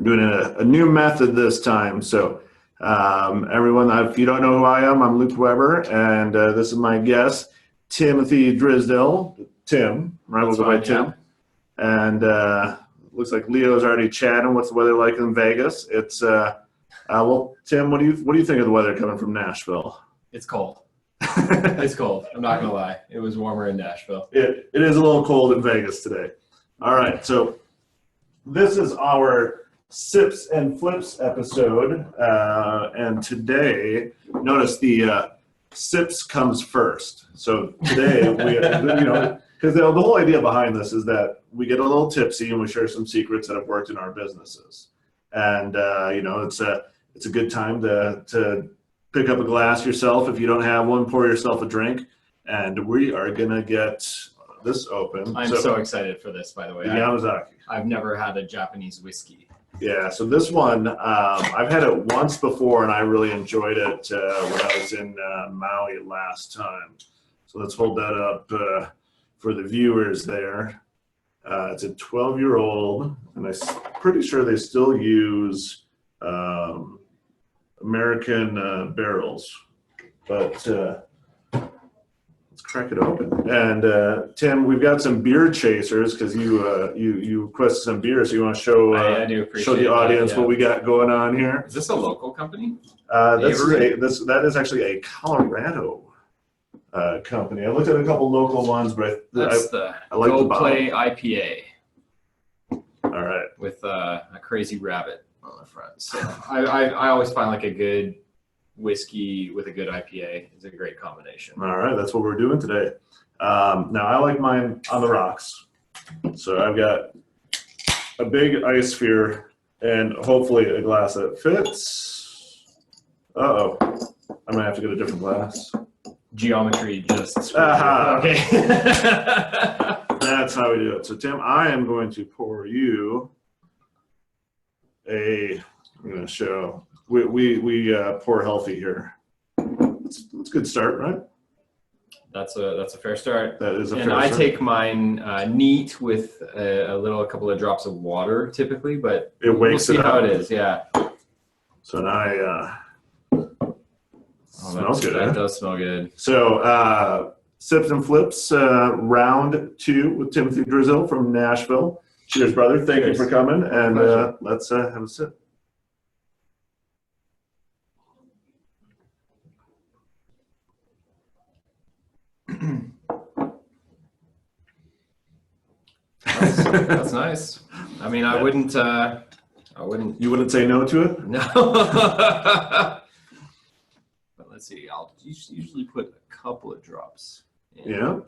We're doing a new method this time. So everyone, if you don't know who I am, I'm Luke Weber, and this is my guest, Timothy Drisdelle. Tim, right? We'll go by Tim. Yeah. And looks like Leo's already chatting. What's the weather like in Vegas? It's well, Tim, what do you think of the weather coming from Nashville? It's cold. It's cold. I'm not gonna lie. It was warmer in Nashville. It is a little cold in Vegas today. All right, so this is our Sips and Flips episode, and today, notice the sips comes first. So today, because the whole idea behind this is that we get a little tipsy and we share some secrets that have worked in our businesses, and it's a good time to pick up a glass yourself. If you don't have one, pour yourself a drink, and we are gonna get this open. I'm so excited for this, by the way. Yamazaki. I've never had a Japanese whiskey. Yeah, so this one, I've had it once before, and I really enjoyed it when I was in Maui last time. So let's hold that up for the viewers there. It's a 12-year-old, and I'm pretty sure they still use American barrels. But let's crack it open. And Tim, we've got some beer chasers because you requested some beer, so you want to show I do appreciate show the audience that, yeah. what we got going on here. Is this a local company? That is actually a Colorado company. I looked at a couple local ones, but I like the Play IPA. All right, with a crazy rabbit on the front. So I always find like a good whiskey with a good IPA is a great combination. All right, that's what we're doing today. Now I like mine on the rocks. So I've got a big ice sphere and hopefully a glass that fits. Uh-oh, I might have to get a different glass. Geometry just okay. That's how we do it. So Tim, I am going to pour you I'm going to show. We pour healthy here. That's a good start, right? That's a fair start. That is a fair start. And I take mine neat with a couple of drops of water typically, but we'll see how it is. Yeah. So now smells good. That does smell good. So Sips and Flips round 2 with Timothy Drisdelle from Nashville. Cheers, brother. Thank you for coming, and let's have a sip. That's nice. I mean, I wouldn't. You wouldn't say no to it? No. But let's see. I'll usually put a couple of drops in. Yeah.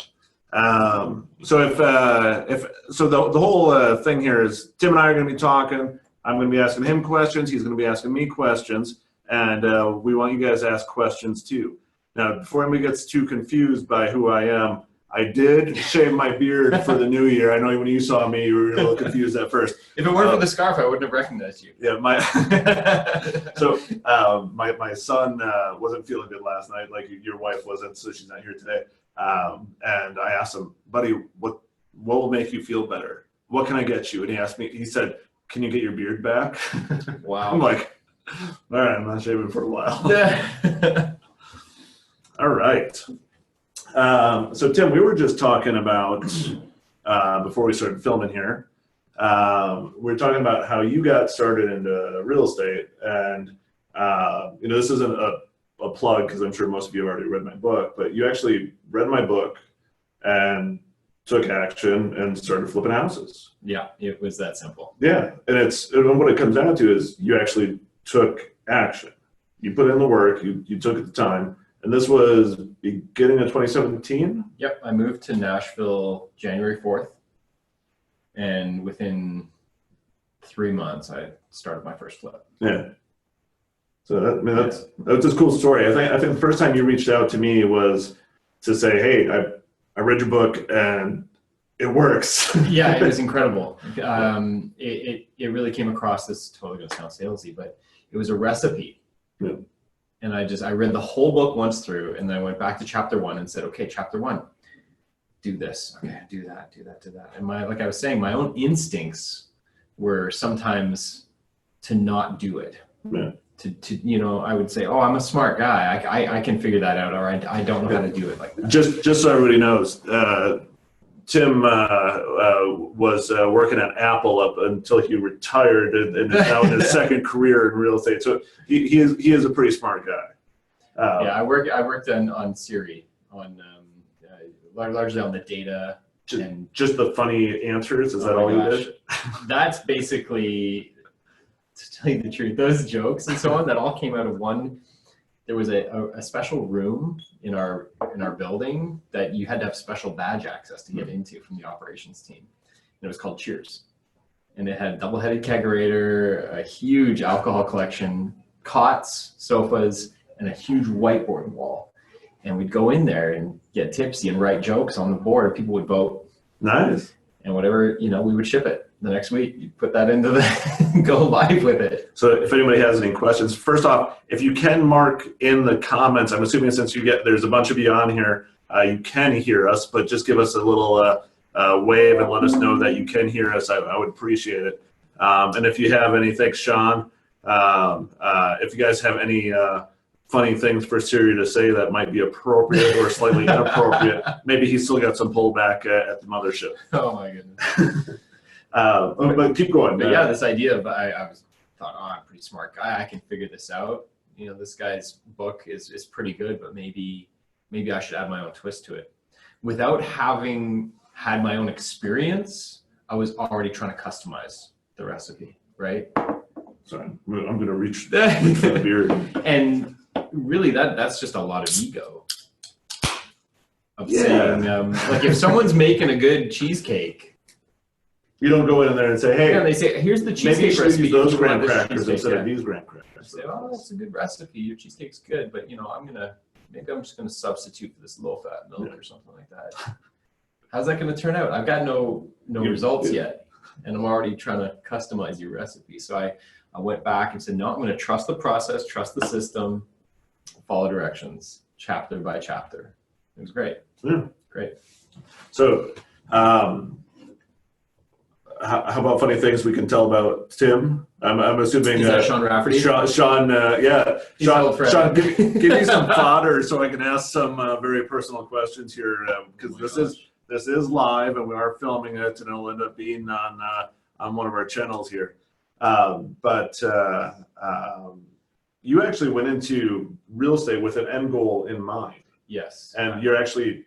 So if the whole thing here is Tim and I are going to be talking. I'm going to be asking him questions. He's going to be asking me questions, and we want you guys to ask questions too. Now, before anybody gets too confused by who I am, I did shave my beard for the new year. I know when you saw me, you were a little confused at first. If it weren't for the scarf, I wouldn't have recognized you. Yeah, my son wasn't feeling good last night, like your wife wasn't, so she's not here today. And I asked him, buddy, what will make you feel better? What can I get you? And he said, can you get your beard back? Wow. I'm like, all right, I'm not shaving for a while. All right. So Tim, we were just talking about, before we started filming here, we were talking about how you got started into real estate, and this isn't a plug because I'm sure most of you have already read my book, but you actually read my book and took action and started flipping houses. Yeah, it was that simple. Yeah, and what it comes down to is you actually took action. You put in the work, you took the time. And this was beginning of 2017? Yep, I moved to Nashville January 4th. And within 3 months, I started my first flip. Yeah. So that's a cool story. I think the first time you reached out to me was to say, hey, I read your book and it works. Yeah, it was incredible. It really came across, this totally going to sound salesy, but it was a recipe. Yeah. And I read the whole book once through, and then I went back to chapter 1 and said, okay, chapter 1, do this. Okay, do that. And like I was saying, my own instincts were sometimes to not do it. Yeah. To I would say, oh, I'm a smart guy. I can figure that out, or I don't know how to do it like that. Just so everybody knows, Tim was working at Apple up until he retired, and is now in his second career in real estate. So he is a pretty smart guy. Yeah, I worked on Siri, on largely on the data. Just the funny answers. Is that all you did? That's basically, to tell you the truth, those jokes and so on, that all came out of one. There was a special room in our building that you had to have special badge access to get into from the operations team. And it was called Cheers. And it had a double-headed kegerator, a huge alcohol collection, cots, sofas, and a huge whiteboard wall. And we'd go in there and get tipsy and write jokes on the board. People would vote. Nice. And whatever, we would ship it the next week. You put that into the go live with it. So if anybody has any questions, first off, if you can mark in the comments, I'm assuming since there's a bunch of you on here, you can hear us, but just give us a little wave and let us know that you can hear us. I would appreciate it. And if you have any, thanks, Sean. If you guys have any funny things for Siri to say that might be appropriate or slightly inappropriate, maybe he's still got some pullback at the mothership. Oh my goodness. But keep going. But yeah, this idea of thought, oh, I'm a pretty smart guy. I can figure this out. This guy's book is pretty good, but maybe I should add my own twist to it. Without having had my own experience, I was already trying to customize the recipe, right? Sorry, I'm going to reach for the beard. And really, that's just a lot of ego. Of saying, like, if someone's making a good cheesecake, you don't go in there and say, hey, they say, here's the cheesecake maybe you should recipe. use those graham crackers instead of these graham crackers. Say, oh, that's a good recipe. Your cheesecake's good, but maybe I'm just gonna substitute for this low-fat milk or something like that. How's that gonna turn out? I've got no results yet, and I'm already trying to customize your recipe. So I went back and said, no, I'm gonna trust the process, trust the system, follow directions, chapter by chapter. It was great. Yeah. Great. So, how about funny things we can tell about Tim? I'm assuming is that Sean Rafferty? Sean, yeah. Sean, give me some fodder so I can ask some very personal questions here, because this is live and we are filming it, and it'll end up being on one of our channels here. But you actually went into real estate with an end goal in mind. Yes. And you're actually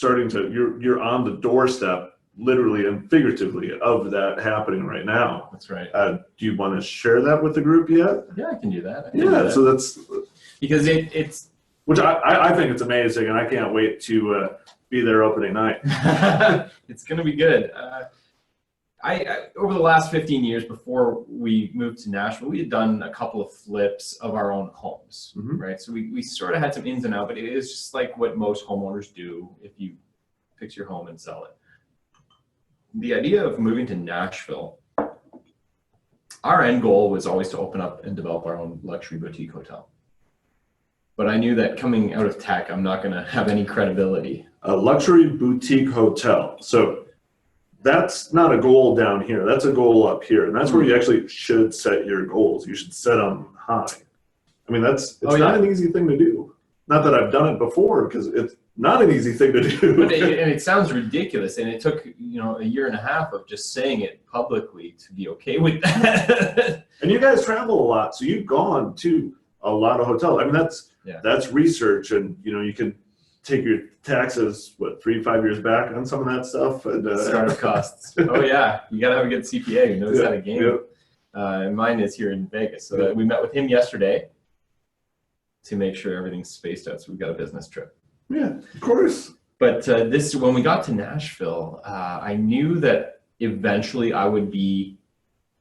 you're on the doorstep, literally and figuratively, of that happening right now. That's right. Do you want to share that with the group yet? Yeah, I can do that. So that's because it's which I think it's amazing, and I can't wait to be there opening night. It's going to be good. I over the last 15 years before we moved to Nashville, we had done a couple of flips of our own homes, right? So we sort of had some ins and outs, but it is just like what most homeowners do if you fix your home and sell it. The idea of moving to Nashville, our end goal was always to open up and develop our own luxury boutique hotel. But I knew that coming out of tech, I'm not going to have any credibility. A luxury boutique hotel. So that's not a goal down here. That's a goal up here. And that's where you actually should set your goals. You should set them high. I mean, it's not an easy thing to do. Not that I've done it before, because it's not an easy thing to do. But it sounds ridiculous. And it took, a year and a half of just saying it publicly to be okay with that. And you guys travel a lot. So you've gone to a lot of hotels. I mean, that's research. And, you can take your taxes, 3-5 years back on some of that stuff. And, startup costs. Oh yeah, you gotta have a good CPA who knows how to game. And mine is here in Vegas. So we met with him yesterday to make sure everything's spaced out. So we've got a business trip. Yeah, of course. But when we got to Nashville, I knew that eventually I would be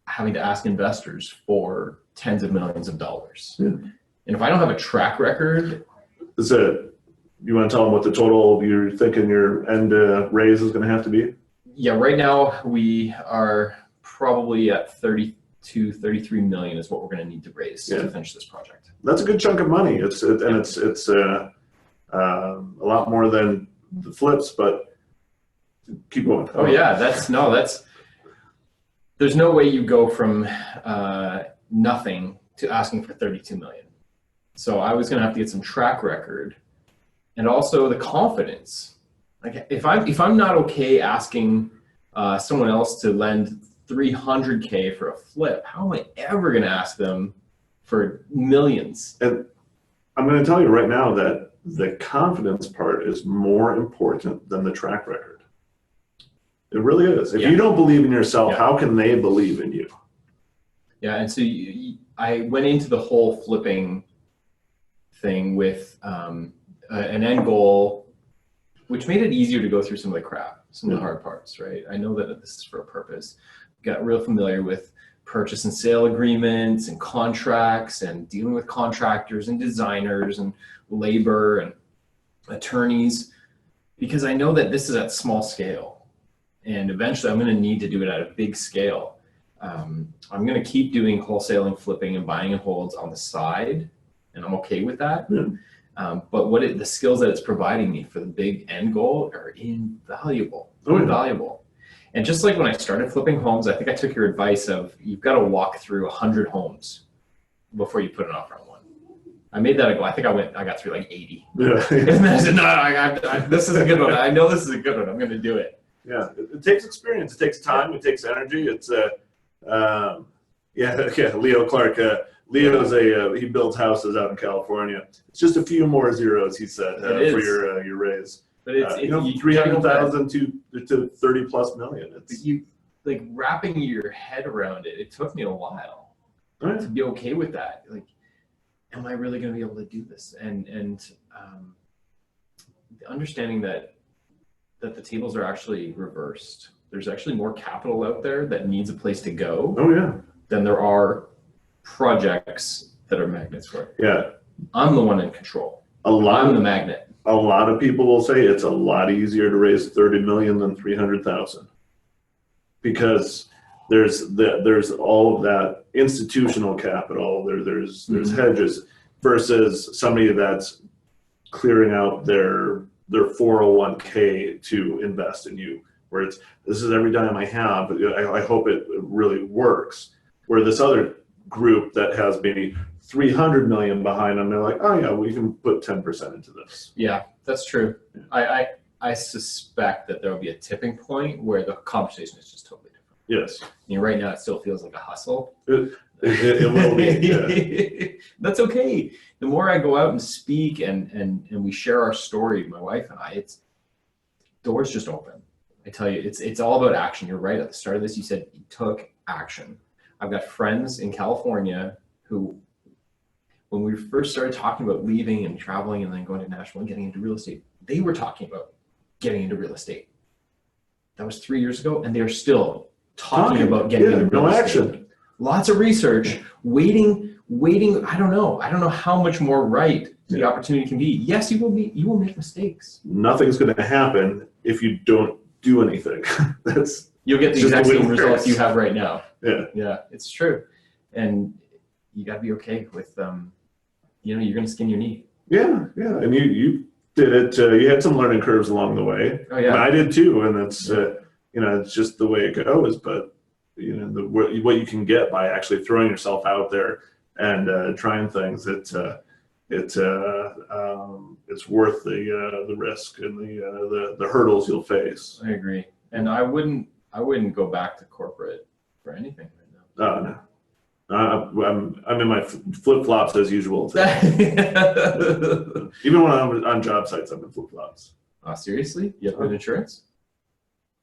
having to ask investors for tens of millions of dollars. Yeah. And if I don't have a track record, you want to tell them what the total you're thinking your end raise is going to have to be? Yeah, right now we are probably at 32, 33 million is what we're going to need to raise to finish this project. That's a good chunk of money. It's a lot more than the flips, but keep going. Oh yeah, there's no way you go from nothing to asking for 32 million. So I was going to have to get some track record and also the confidence. Like if I'm not okay asking someone else to lend $300K for a flip, how am I ever going to ask them for millions? And I'm going to tell you right now that the confidence part is more important than the track record. It really is. If you don't believe in yourself, how can they believe in you? Yeah, and so I went into the whole flipping thing with an end goal, which made it easier to go through some of the crap, some of the hard parts, right? I know that this is for a purpose. Got real familiar with purchase and sale agreements and contracts and dealing with contractors and designers and labor and attorneys, because I know that this is at small scale. And eventually I'm going to need to do it at a big scale. I'm going to keep doing wholesaling, flipping, and buying and holds on the side, and I'm okay with that. But the skills that it's providing me for the big end goal are invaluable, invaluable. And just like when I started flipping homes, I think I took your advice of you've got to walk through 100 homes before you put an offer on one. I made that a goal. I think I got through like 80. And then I said, no, this is a good one. I know this is a good one. I'm going to do it. Yeah, it takes experience. It takes time. It takes energy. It's Leo Clark. Leo's he builds houses out in California. It's just a few more zeros, he said, for your raise. But it's 300,000 to 30+ million. It's like wrapping your head around it. It took me a while to be okay with that. Like, am I really going to be able to do this? And understanding that the tables are actually reversed. There's actually more capital out there that needs a place to go. Than there are projects that are magnets for it. Yeah. I'm the one in control. I'm the magnet. A lot of people will say it's a lot easier to raise 30 million than 300,000 because there's all of that institutional capital. There's hedges versus somebody that's clearing out their 401k to invest in you, where this is every dime I have. I hope it really works. Where this other group that has maybe 300 million behind them, they're like, oh yeah, we can put 10% into this. Yeah, that's true. I suspect that there will be a tipping point where the conversation is just totally different. Yes. Right now it still feels like a hustle. It will be. Yeah. That's okay. The more I go out and speak and we share our story, my wife and I, doors just open. I tell you, it's all about action. You're right. At the start of this, you said you took action. I've got friends in California who, when we first started talking about leaving and traveling and then going to Nashville and getting into real estate, they were talking about getting into real estate. That was 3 years ago, and they're still talking about getting into real estate. Action. Lots of research, waiting. I don't know how much more right the opportunity can be. Yes, you will make mistakes. Nothing's going to happen if you don't do anything. You'll get the exact same results you have right now. Yeah, it's true. And you got to be okay with, you're going to skin your knee. Yeah. And you did it. You had some learning curves along the way. Oh yeah, I did too. And it's it's just the way it goes. But what you can get by actually throwing yourself out there and trying things, it's worth the risk and the hurdles you'll face. I agree. And I wouldn't go back to corporate for anything right now. No. I'm in my flip-flops as usual. Even when I'm on job sites, I'm in flip-flops. Seriously? You have good insurance?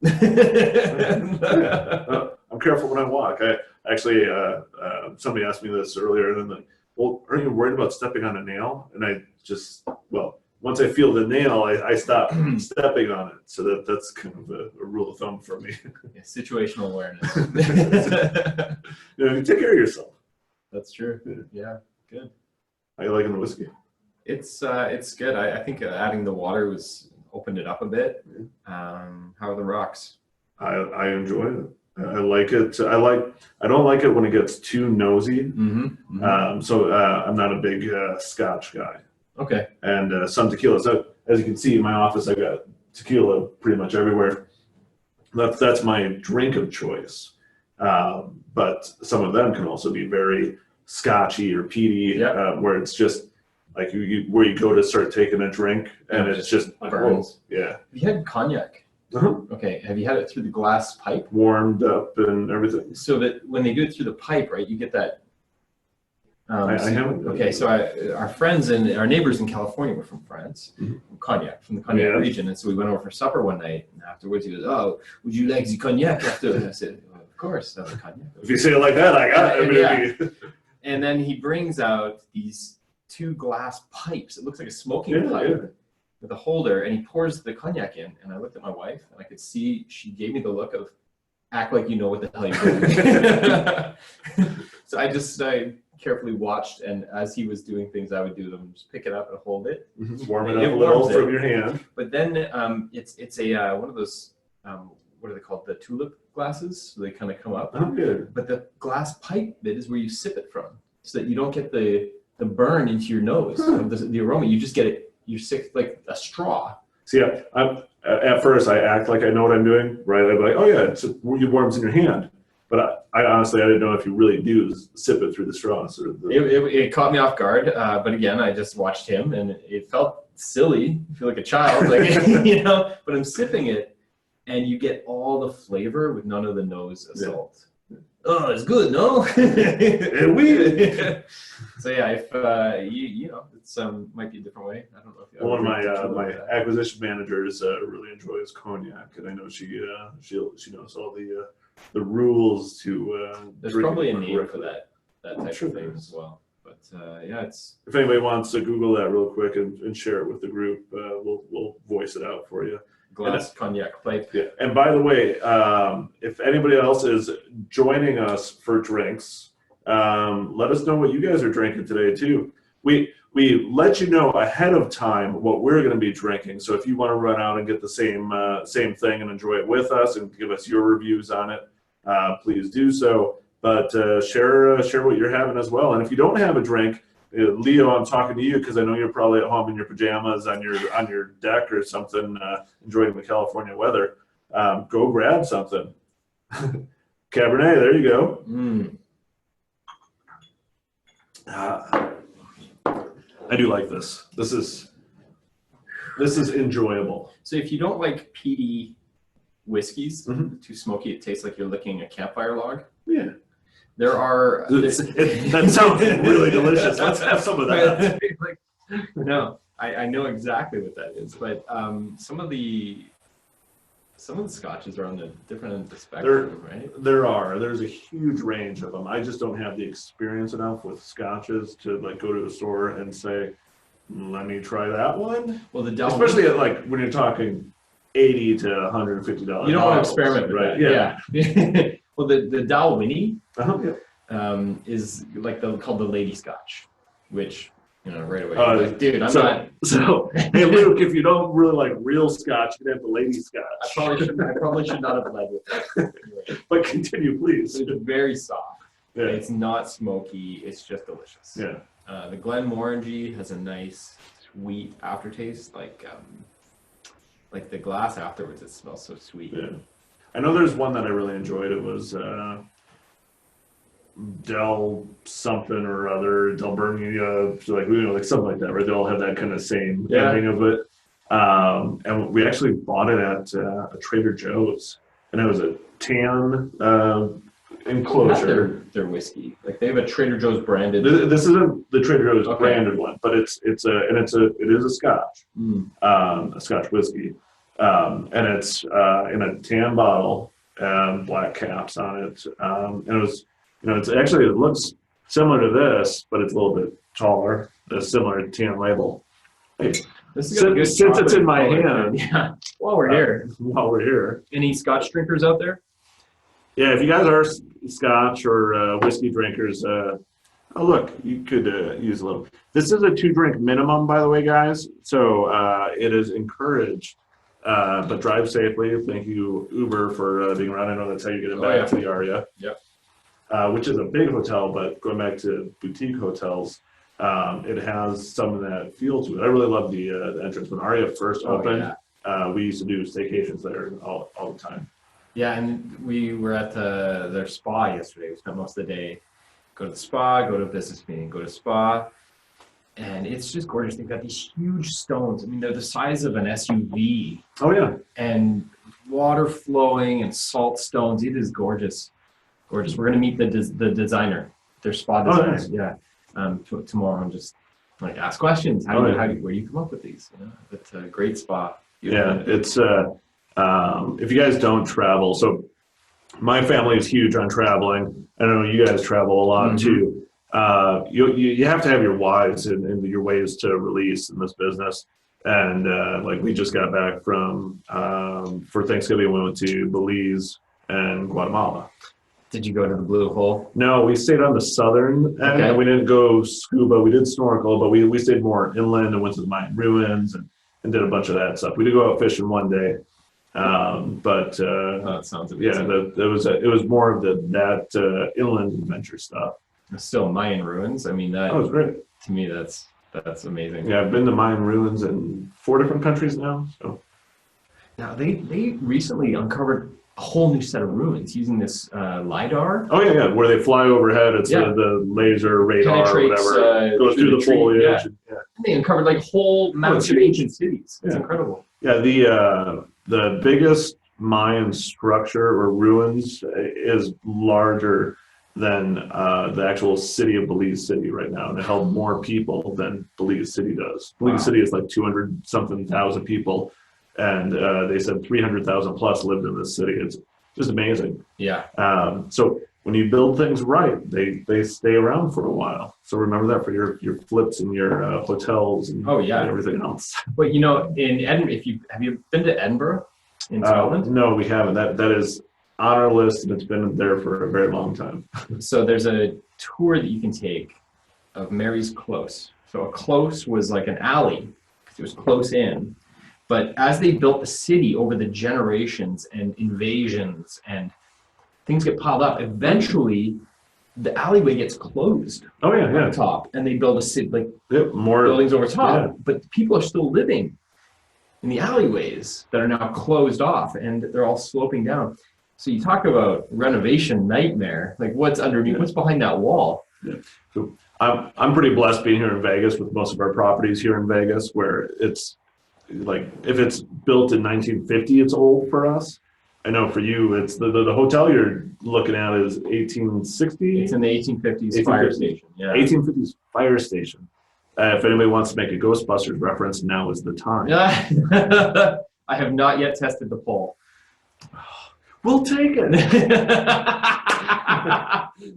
I'm careful when I walk. I actually, somebody asked me this earlier, and then well, aren't you worried about stepping on a nail? And I just, once I feel the nail, I stop stepping on it. So that's kind of a rule of thumb for me. Yeah, situational awareness. You take care of yourself. That's true. Yeah, good. How you liking the whiskey? It's good. I think adding the water opened it up a bit. How are the rocks? I enjoy it. I like it. I don't like it when it gets too nosy. So I'm not a big Scotch guy. Okay. And some tequila. So as you can see in my office, I got tequila pretty much everywhere. That's my drink of choice. But some of them can also be very scotchy or peaty, where it's just like where you go to start taking a drink and it's just burns. Yeah. Have you had cognac? Okay. Have you had it through the glass pipe? Warmed up and everything. So that when they do it through the pipe, right, you get that. I haven't. Okay, so our friends and our neighbors in California were from France, from the cognac region, and so we went over for supper one night, and afterwards he goes, "Oh, would you like the cognac after?" And I said, well, "Of course, I'll have cognac." If you say it like that, I got it. And then he brings out these 2 glass pipes. It looks like a smoking pipe with a holder, and he pours the cognac in. And I looked at my wife, and I could see she gave me the look of, "Act like you know what the hell you're doing." So I carefully watched, and as he was doing things, I would do them. Just pick it up and hold it, warm it up a little from your hand. But then it's a one of those what are they called? The tulip glasses. So they kind of come up. Oh, good. But the glass pipe bit is where you sip it from, so that you don't get the burn into your nose of the aroma. You just get it. You sip like a straw. See, at first I act like I know what I'm doing, right? I'd be like, "Oh yeah, it warms in your hand." But I honestly, I didn't know if you really do sip it through the straw. It caught me off guard, but again, I just watched him, and it felt silly. I feel like a child, like But I'm sipping it, and you get all the flavor with none of the nose assault. Yeah. Oh, it's good, no? And we. So yeah, if it's might be a different way. I don't know if one of my acquisition managers really enjoys cognac, and I know she knows all the rules to. There's probably a name for that type of thing as well. But it's. If anybody wants to Google that real quick and share it with the group, we'll voice it out for you. Glass cognac pipe. Yeah. And by the way, if anybody else is joining us for drinks, let us know what you guys are drinking today too. We let you know ahead of time what we're going to be drinking. So if you want to run out and get the same thing and enjoy it with us and give us your reviews on it, please do so. But share what you're having as well. And if you don't have a drink, Leo, I'm talking to you because I know you're probably at home in your pajamas on your deck or something, enjoying the California weather. Go grab something. Cabernet, there you go. I do like this. This is enjoyable. So if you don't like peaty whiskeys, too smoky, it tastes like you're licking a campfire log. Yeah. There are. That sounds really delicious. Let's have some of that. No, I know exactly what that is, but some of the scotches are on the different end of the spectrum, right? There's a huge range of them. I just don't have the experience enough with scotches to go to a store and say, "Let me try that one." Well, especially at when you're talking $80 to $150. You don't want to experiment with right? That. Yeah. Well, the Dalwhinnie is called the Lady Scotch, which right away, dude, I'm not. So hey, Luke, if you don't really like real Scotch, you can have the Lady Scotch. I probably should not have led with that. But continue, please. It's very soft. Yeah. It's not smoky. It's just delicious. Yeah. The Glenmorangie has a nice sweet aftertaste, like the glass afterwards. It smells so sweet. Yeah. I know there's one that I really enjoyed. It was Del something or other, Delbernia, something like that, right? They all have that kind of same ending of it. And we actually bought it at a Trader Joe's, and it was a tan enclosure. Their whiskey, they have a Trader Joe's branded. This isn't the Trader Joe's branded one, but it is a Scotch, a Scotch whiskey. And it's in a tan bottle and black caps on it. And it was, it looks similar to this, but it's a little bit taller. A similar tan label. Hey, since it's in my hand. Yeah. While we're here. Any Scotch drinkers out there? Yeah, if you guys are Scotch or whiskey drinkers, look, you could use a little. This is a 2-drink minimum, by the way, guys. So it is encouraged. But drive safely. Thank you, Uber, for being around. I know that's how you get back to the Aria. Yep. Which is a big hotel, but going back to boutique hotels, it has some of that feel to it. I really love the entrance. When Aria first opened, we used to do staycations there all the time. Yeah, and we were at their spa yesterday. We spent most of the day, go to the spa, go to a business meeting, go to spa, and it's just gorgeous. They've got these huge stones. I mean, they're the size of an SUV. Oh yeah. And water flowing and salt stones. It is gorgeous, gorgeous. We're gonna meet the designer, their spa designer. Nice. Yeah, tomorrow. I'm just like ask questions. Where do you come up with these? You know, it's a great spa. Yeah, it's if you guys don't travel, so my family is huge on traveling. I know you guys travel a lot too. You have to have your whys and your ways to release in this business. And like we just got back from for Thanksgiving, we went to Belize and Guatemala. Did you go to the Blue Hole? No, we stayed on the southern end. Okay. We didn't go scuba. We did snorkel, but we stayed more inland and went to the Mayan ruins and did a bunch of that stuff. We did go out fishing one day, but that sounds amazing. Yeah, it was more of that inland adventure stuff. Still Mayan ruins. I mean, that was great. To me, that's amazing. Yeah, I've been to Mayan ruins in 4 different countries now. So now they recently uncovered a whole new set of ruins using this LiDAR. Oh yeah, where they fly overhead. It's the laser radar or whatever. Goes through the foliage. Yeah. They uncovered like whole maps of ancient cities. It's incredible. Yeah, the biggest Mayan structure or ruins is larger than the actual city of Belize City right now, and it held more people than Belize City does. Belize City is like 200-something thousand people, and they said 300,000 plus lived in this city. It's just amazing. Yeah. So when you build things right, they stay around for a while. So remember that for your flips and your hotels and everything else. But you know, in Edinburgh, have you been to Edinburgh in Scotland? No, we haven't. That is on our list, and it's been there for a very long time. So there's a tour that you can take of Mary's Close. So a close was like an alley because it was close in. But as they built the city over the generations and invasions and things get piled up, eventually the alleyway gets closed. Oh yeah, on top, and they build a city more buildings over top. Yeah. But people are still living in the alleyways that are now closed off, and they're all sloping down. So you talk about renovation nightmare. Like what's underneath? What's behind that wall? Yeah. So I'm pretty blessed being here in Vegas with most of our properties here in Vegas, where it's like if it's built in 1950, it's old for us. I know for you, it's the hotel you're looking at is 1860. It's in the 1850s fire station. Yeah, 1850s fire station. If anybody wants to make a Ghostbusters reference, now is the time. I have not yet tested the pole. We'll take it.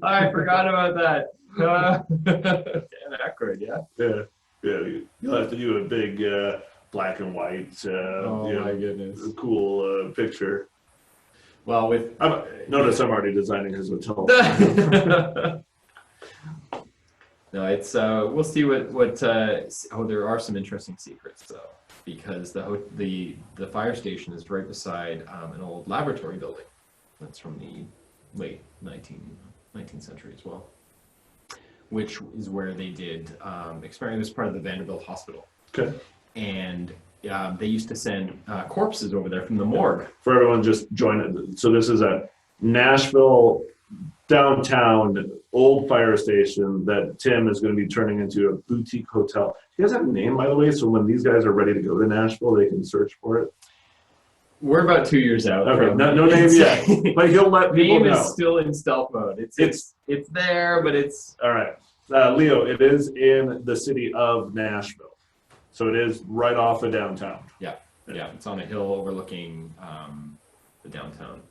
I forgot about that. Dan Aykroyd, yeah. You'll have to do a big black and white. My goodness. Cool picture. Well, notice I'm already designing his hotel. No, it's we'll see what. There are some interesting secrets though, because the fire station is right beside an old laboratory building that's from the late 19th century as well, which is where they did experiment. It was part of the Vanderbilt Hospital. Okay. And they used to send corpses over there from the morgue. For everyone just join it. So this is a Nashville downtown old fire station that Tim is going to be turning into a boutique hotel. Do you guys have a name, by the way, so when these guys are ready to go to Nashville, they can search for it? We're about 2 years out. Okay, no name yet, but he'll let people know. Name is still in stealth mode. It's there, but it's... All right. Leo, it is in the city of Nashville. So it is right off of downtown. Yeah. It's on a hill overlooking the downtown.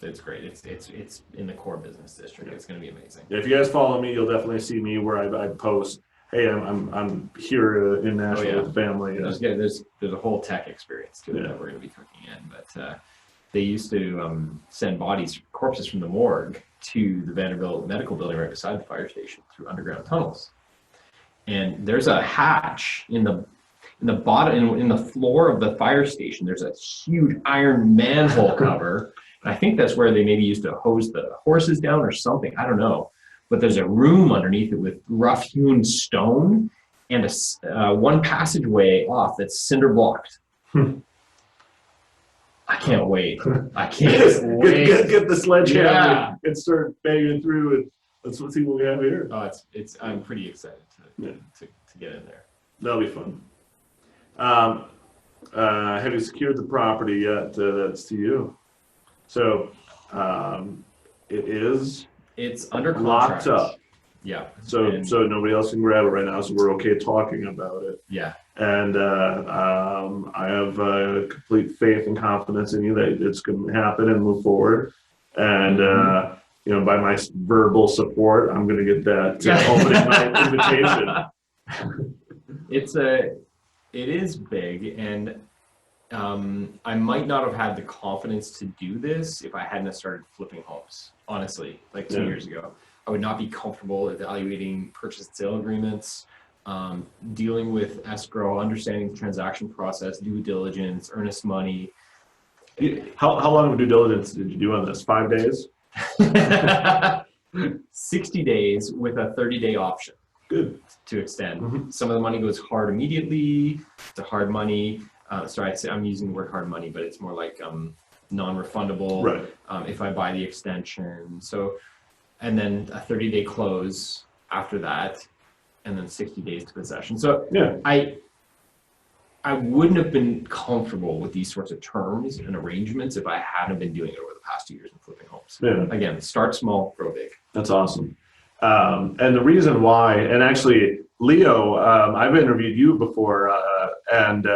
It's great. It's in the core business district. It's going to be amazing. Yeah, if you guys follow me, you'll definitely see me where I post, hey, I'm here in Nashville with family. There's a whole tech experience to it that we're going to be cooking in. But they used to send corpses from the morgue to the Vanderbilt Medical Building right beside the fire station through underground tunnels. And there's a hatch in the bottom, in the floor of the fire station. There's a huge iron manhole cover. I think that's where they maybe used to hose the horses down or something. I don't know. But there's a room underneath it with rough-hewn stone and a one passageway off that's cinder blocked. I can't wait. I can't wait. Get the sledgehammer Yeah. and start banging through it. Let's see what we have here. Oh, I'm pretty excited to get in there. That'll be fun. Have you secured the property yet? That's to you. So It's under locked contract. up. Yeah. So And- nobody else can grab it right now. So we're okay talking about it. yeah. And I have complete faith and confidence in you that it's going to happen and move forward. And by my verbal support, I'm going to get that opening night invitation. It is big, and I might not have had the confidence to do this if I hadn't started flipping homes. Honestly, like 2 years ago, I would not be comfortable evaluating purchase and sale agreements, dealing with escrow, understanding the transaction process, due diligence, earnest money. How long of due diligence did you do on this? 5 days? 60 days with a 30-day option. Good. To extend. Mm-hmm. Some of the money goes hard immediately. It's a hard money. I'm using the word hard money, but it's more like non-refundable. Right. If I buy the extension. So, and then a 30-day close after that, and then 60 days to possession. So yeah, I wouldn't have been comfortable with these sorts of terms and arrangements if I hadn't been doing it over the past 2 years in flipping homes. Yeah. Again, start small, grow big. That's awesome. And the reason why, and actually, Leo, I've interviewed you before, and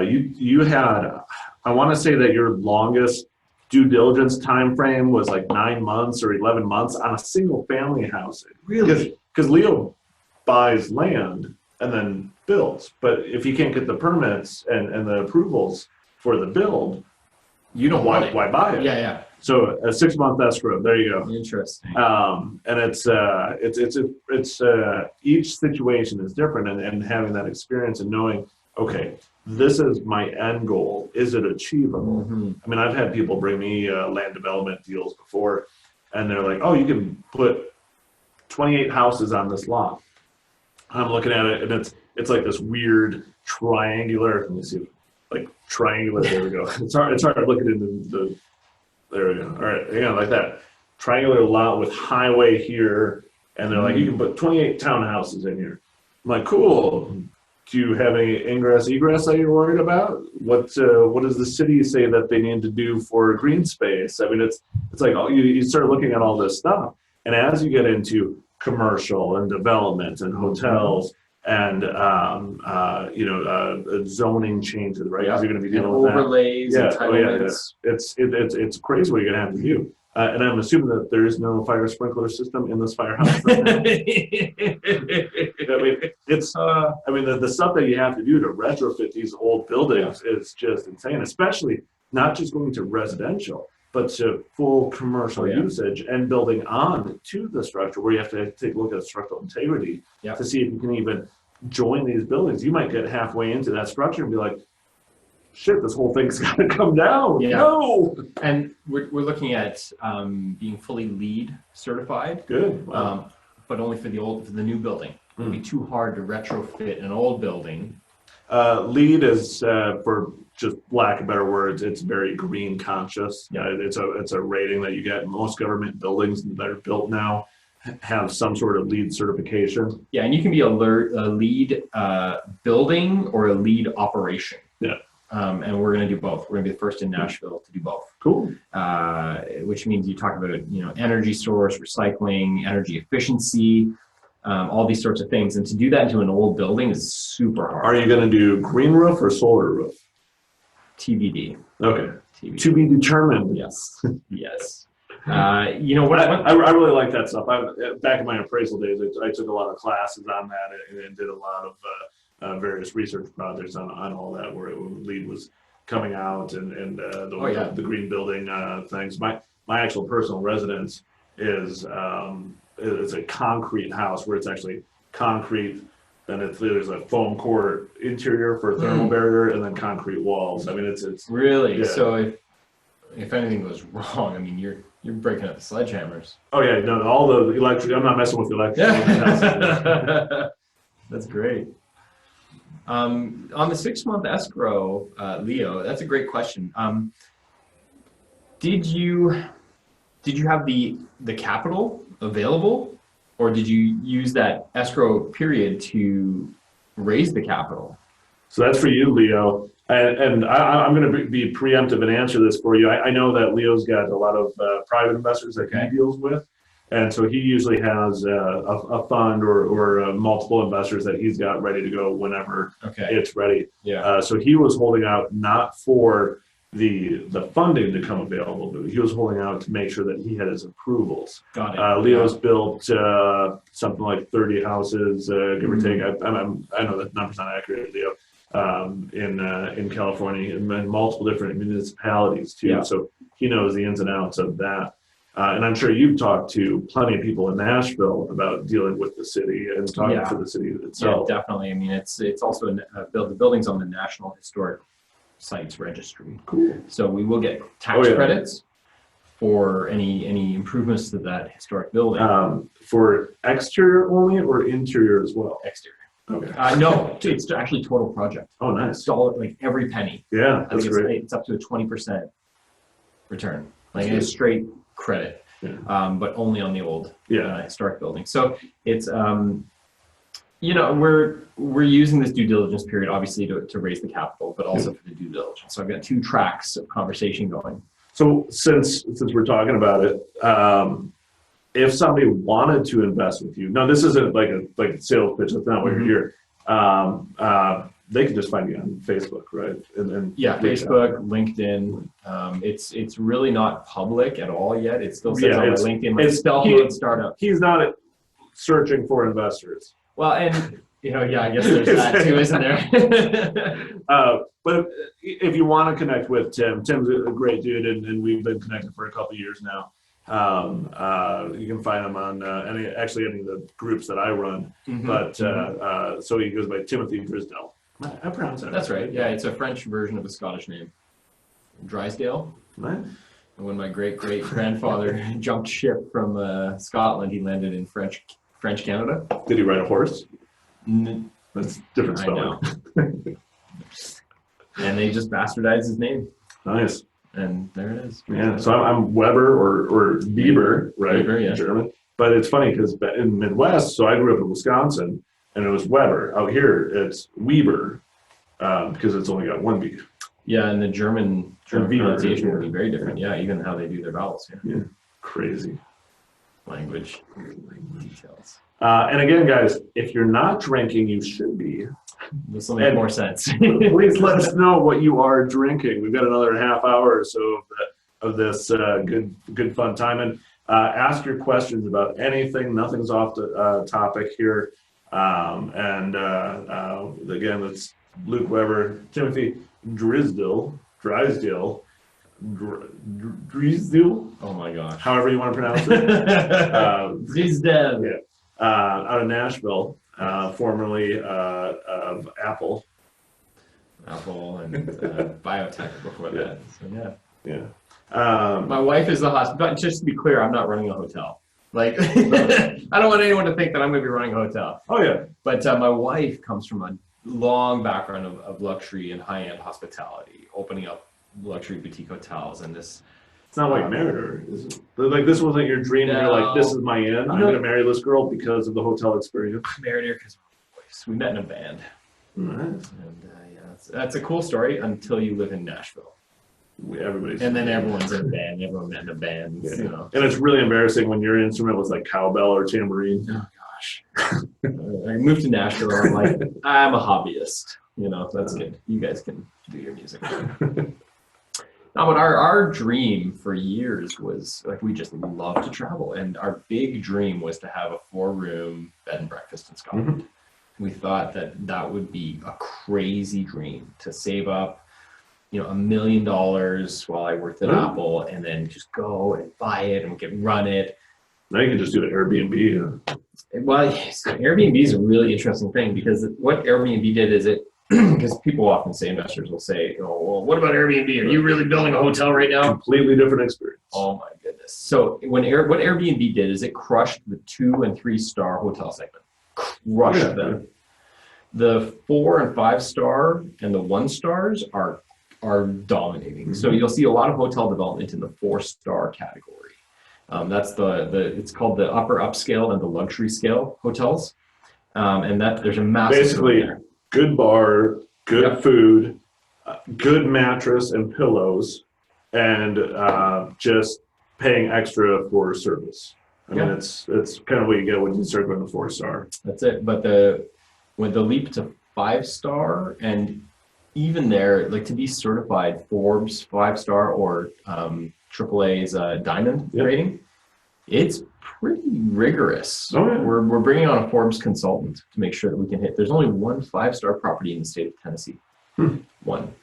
you had, I want to say that your longest due diligence time frame was like 9 months or 11 months on a single family house. Really? Because Leo buys land and then builds, but if you can't get the permits and the approvals for the build, you don't want it. Why buy it? Yeah. So a 6-month escrow. There you go. Interesting. And it's each situation is different, and having that experience and knowing, okay, this is my end goal. Is it achievable? Mm-hmm. I mean, I've had people bring me land development deals before, and they're like, oh, you can put 28 houses on this lot. I'm looking at it, and it's like this weird triangular. Let me see, like triangular. There we go. It's hard to look at it in the. There we go. All right, like that triangular lot with highway here, and they're like, you can put 28 townhouses in here. I'm like, cool. Do you have any ingress egress that you're worried about? What does the city say that they need to do for green space? I mean, it's like you start looking at all this stuff, and as you get into commercial and development and hotels and zoning changes, right? Because you're going to be dealing with overlays, that. entitlements. It's crazy what you're going to have to do. And I'm assuming that there is no fire sprinkler system in this firehouse. I mean, the stuff that you have to do to retrofit these old buildings is just insane, especially not just going to residential, but to full commercial usage and building on to the structure, where you have to take a look at structural integrity to see if you can even join these buildings. You might get halfway into that structure and be like, shit, this whole thing's got to come down. Yeah. No. And we're looking at being fully LEED certified. Good. Wow. But only for the new building. It would be too hard to retrofit an old building. LEED is, for just lack of better words, it's very green conscious. It's a rating that you get. Most government buildings that are built now have some sort of LEED certification. Yeah, and you can be a LEED building or a LEED operation. Yeah. And we're going to do both. We're going to be the first in Nashville to do both. Cool. Which means you talk about energy source, recycling, energy efficiency, all these sorts of things. And to do that into an old building is super hard. Are you going to do green roof or solar roof? TBD. Okay. TBD. To be determined. Yes. Yes. You know what? I really like that stuff. Back in my appraisal days, I took a lot of classes on that and did a lot of various research projects on all that, where LEED was coming out and the green building things. My actual personal residence is it's a concrete house where it's actually concrete. Then there's a foam core interior for thermal barrier, and then concrete walls. I mean, it's really. Yeah. So if anything goes wrong, I mean, you're breaking up the sledgehammers. Oh yeah, no, all the electric. I'm not messing with the electric. Yeah. That's great. On the 6-month escrow, Leo, that's a great question. Did you have the capital available, or did you use that escrow period to raise the capital? So that's for you, Leo. And I'm going to be preemptive and answer this for you. I know that Leo's got a lot of private investors that he deals with. And so he usually has a fund or multiple investors that he's got ready to go whenever it's ready. Yeah. So he was holding out not for the funding to come available, but he was holding out to make sure that he had his approvals. Got it. Leo's built something like 30 houses, give or take. I know that number's not accurate, Leo. In California and multiple different municipalities too. Yeah. So he knows the ins and outs of that. And I'm sure you've talked to plenty of people in Nashville about dealing with the city and talking to the city itself. Yeah, definitely. I mean, it's also the building's on the National Historic Sites Registry. Cool. So we will get tax credits for any improvements to that historic building. For exterior only or interior as well? Exterior. Okay. No, it's actually total project. Oh, nice. Install it, like every penny. Yeah, that's great. It's up to a 20% return, like a straight credit, but only on the old historic building. So it's we're using this due diligence period obviously to raise the capital, but also for the due diligence. So I've got 2 tracks of conversation going. So since we're talking about it, if somebody wanted to invest with you, now this isn't like a sales pitch. That's not why you're here. They can just find you on Facebook, right? And Facebook, LinkedIn. It's really not public at all yet. It still says on my LinkedIn, it's stealth startup. He's not searching for investors. Well, and I guess there's that too, isn't there? But if you want to connect with Tim's a great dude, and we've been connected for a couple of years now. You can find him on any of the groups that I run. But so he goes by Timothy Drisdelle. I pronounce that. That's right. Yeah, it's a French version of a Scottish name. Drisdelle. Nice. And when my great grandfather jumped ship from Scotland, he landed in French Canada. Did he ride a horse? That's different spelling. I know. And they just bastardized his name. Nice. And there it is. Yeah. So I'm Weber or Bieber, right? Weber, yeah. German. But it's funny because in the Midwest, so I grew up in Wisconsin, and it was Weber. Out here, it's Weber because it's only got one B. Yeah, and the German pronunciation would be very different. Yeah, even how they do their vowels. Yeah. Crazy. Language details. And again, guys, if you're not drinking, you should be. This will make more sense. Please let us know what you are drinking. We've got another half hour or so of this good fun time. And ask your questions about anything. Nothing's off the topic here. And again, it's Luke Weber, Timothy Drisdelle. Drisdelle. Oh my gosh. However you want to pronounce it. Drisdelle. Yeah. Out of Nashville, formerly of Apple. Apple and biotech before that. So My wife is the host. But just to be clear, I'm not running a hotel. Like, I don't want anyone to think that I'm going to be running a hotel. Oh yeah. But my wife comes from a long background of luxury and high-end hospitality, opening up luxury boutique hotels, and this. It's not like married her, is it? Like this wasn't your dream, and you're like, this is my end. I'm going to marry this girl because of the hotel experience. I married her because of my voice. We met in a band. Nice. And that's a cool story until you live in Nashville. And then everyone's in a band. Everyone met in a band. Yeah. And it's really embarrassing when your instrument was like cowbell or tambourine. Oh gosh. I moved to Nashville. And I'm like, I'm a hobbyist. That's good. You guys can do your music. No, but our dream for years was like we just love to travel, and our big dream was to have a 4-room bed and breakfast in Scotland. We thought that would be a crazy dream to save up, $1 million while I worked at Apple, and then just go and buy it and we could run it. Now you can just do an Airbnb. Well, Airbnb is a really interesting thing because what Airbnb did is because people often say, investors will say, well, what about Airbnb? Are you really building a hotel right now? Completely different experience. Oh my goodness. So what Airbnb did is it crushed the 2- and 3-star hotel segment. Crushed them. The 4 and 5 star and the 1 stars are dominating. So you'll see a lot of hotel development in the 4-star category. That's it's called the upper upscale and the luxury scale hotels. And that there's a massive basically good bar, good food, good mattress and pillows, and just paying extra for service. I mean, it's kind of what you get when you start going to 4-star. That's it. But with the leap to 5-star, and even there, like to be certified Forbes 5-star or AAA's diamond rating, it's pretty rigorous. Oh, yeah. We're bringing on a Forbes consultant to make sure that we can hit. There's only 1 5-star property in the state of Tennessee. One.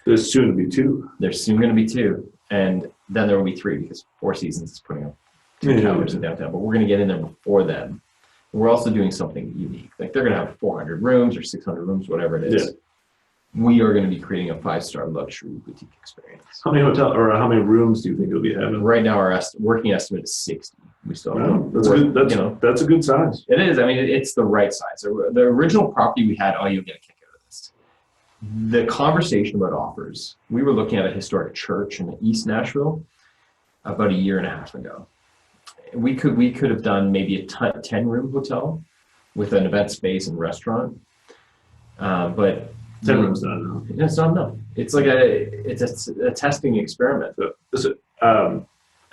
There's soon to be 2. There's soon going to be 2, and then there will be 3 because Four Seasons is putting up 2 towers in downtown. But we're going to get in there before then. We're also doing something unique. Like they're going to have 400 rooms or 600 rooms, whatever it is. Yeah. We are going to be creating a 5-star luxury boutique experience. How many how many rooms do you think you'll be having? Right now, our working estimate is 60. We still have that's a good size. It is. I mean, it's the right size. So the original property we had, you'll get a kick out of this. The conversation about offers. We were looking at a historic church in East Nashville about 1.5 years ago. We could have done maybe a 10-room hotel with an event space and restaurant, but 10 rooms not enough. It's not enough. It's like a testing experiment.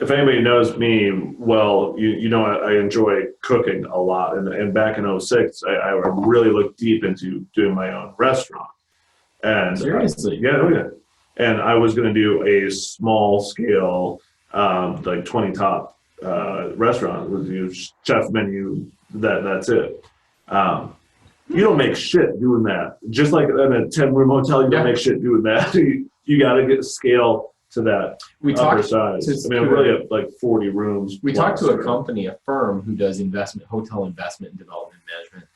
If anybody knows me well, you know I enjoy cooking a lot, and back in 2006, I really looked deep into doing my own restaurant. And seriously, and I was going to do a small scale, like 20 top restaurant with chef menu. That's it. You don't make shit doing that. Just like in a 10-room hotel, you don't make shit doing that. You got to get scale to that upper size. I mean, really have like 40 rooms. We talked to a company, a firm who does hotel investment and development management,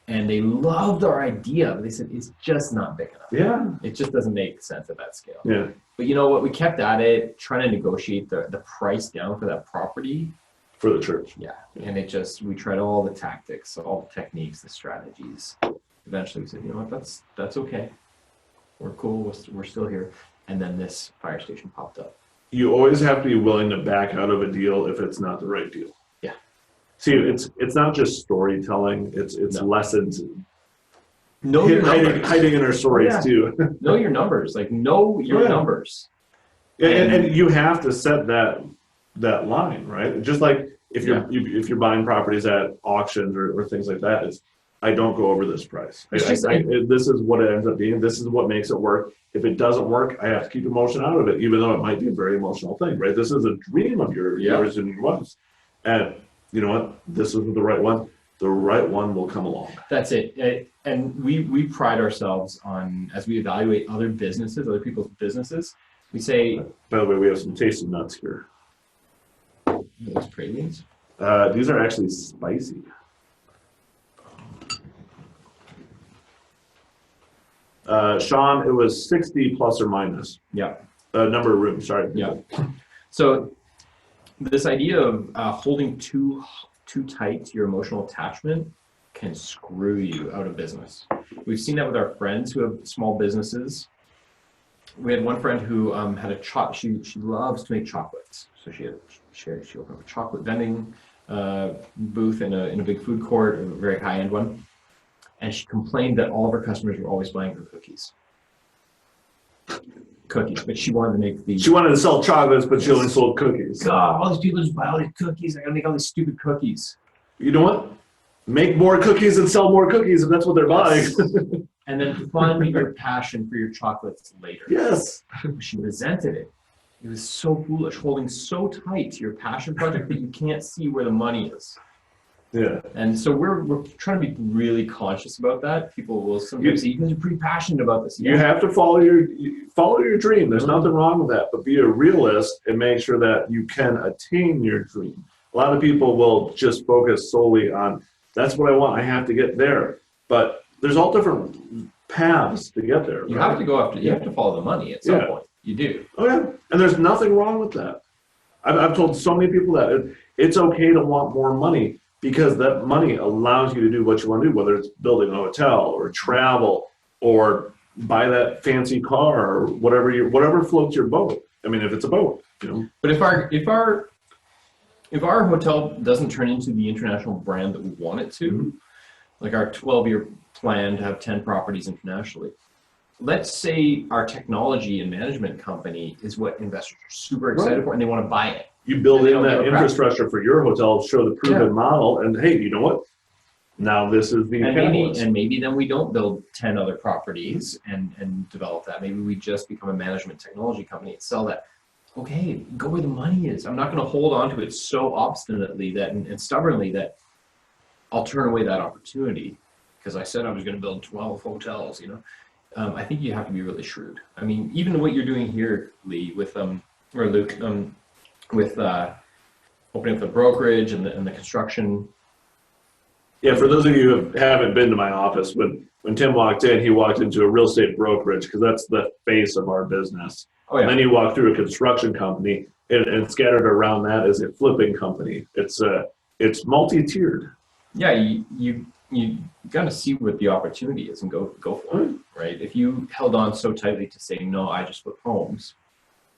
and they loved our idea, but they said it's just not big enough. Yeah. It just doesn't make sense at that scale. Yeah. But you know what? We kept at it, trying to negotiate the price down for that property. For the church. Yeah. And we tried all the tactics, all the techniques, the strategies. Eventually we said, you know what, that's okay. We're cool, we're still here. And then this fire station popped up. You always have to be willing to back out of a deal if it's not the right deal. Yeah. See, it's not just storytelling, it's lessons. Hiding in our stories too. Know your numbers, know your numbers. And you have to set that line, right? Just like if you're buying properties at auctions or things like that, I don't go over this price. This is what it ends up being. This is what makes it work. If it doesn't work, I have to keep emotion out of it, even though it might be a very emotional thing, right? This is a dream of yours and your wife's. And you know what? This is the right one. The right one will come along. That's it. And we pride ourselves on, as we evaluate other people's businesses, we say. By the way, we have some tasting nuts here. Those pralines? These are actually spicy. Sean, it was 60 plus or minus. Yeah. Number of rooms, sorry. Yeah. So this idea of holding too tight to your emotional attachment can screw you out of business. We've seen that with our friends who have small businesses. We had one friend who had she loves to make chocolates. So she opened up a chocolate vending booth in a big food court, a very high-end one. And she complained that all of her customers were always buying her cookies. But she wanted to make these. She wanted to sell chocolates, but she only sold cookies. God, all these people just buy all these cookies. I gotta make all these stupid cookies. You know what? Make more cookies and sell more cookies if that's what they're buying. And then fund your passion for your chocolates later. Yes. She resented it. It was so foolish, holding so tight to your passion project that you can't see where the money is. Yeah. And so we're trying to be really conscious about that. People will sometimes say, you guys are pretty passionate about this. You have to follow your dream. There's nothing wrong with that, but be a realist and make sure that you can attain your dream. A lot of people will just focus solely on, that's what I want, I have to get there. But there's all different paths to get there. You have to go after, you have to follow the money at some point. You do. Oh yeah, and there's nothing wrong with that. I've told so many people that it's okay to want more money, because that money allows you to do what you want to do, whether it's building a hotel or travel or buy that fancy car or whatever floats your boat. I mean, if it's a boat, But if our hotel doesn't turn into the international brand that we want it to, like our 12-year plan to have 10 properties internationally, let's say our technology and management company is what investors are super excited for and they want to buy it. You build in that infrastructure for your hotel, show the proven model, and hey, you know what? Now this is the maybe then we don't build 10 other properties and develop that. Maybe we just become a management technology company and sell that. Okay, go where the money is. I'm not going to hold on to it so obstinately that and stubbornly that I'll turn away that opportunity because I said I was going to build 12 hotels. I think you have to be really shrewd. I mean, even what you're doing here, Lee, with or Luke, with opening up the brokerage and the construction. Yeah, for those of you who haven't been to my office, when Tim walked in, he walked into a real estate brokerage because that's the face of our business. Oh, yeah. And then he walked through a construction company, and scattered around that is a flipping company. It's multi-tiered. Yeah, you got to see what the opportunity is and go for it, right? If you held on so tightly to say no, I just flip homes,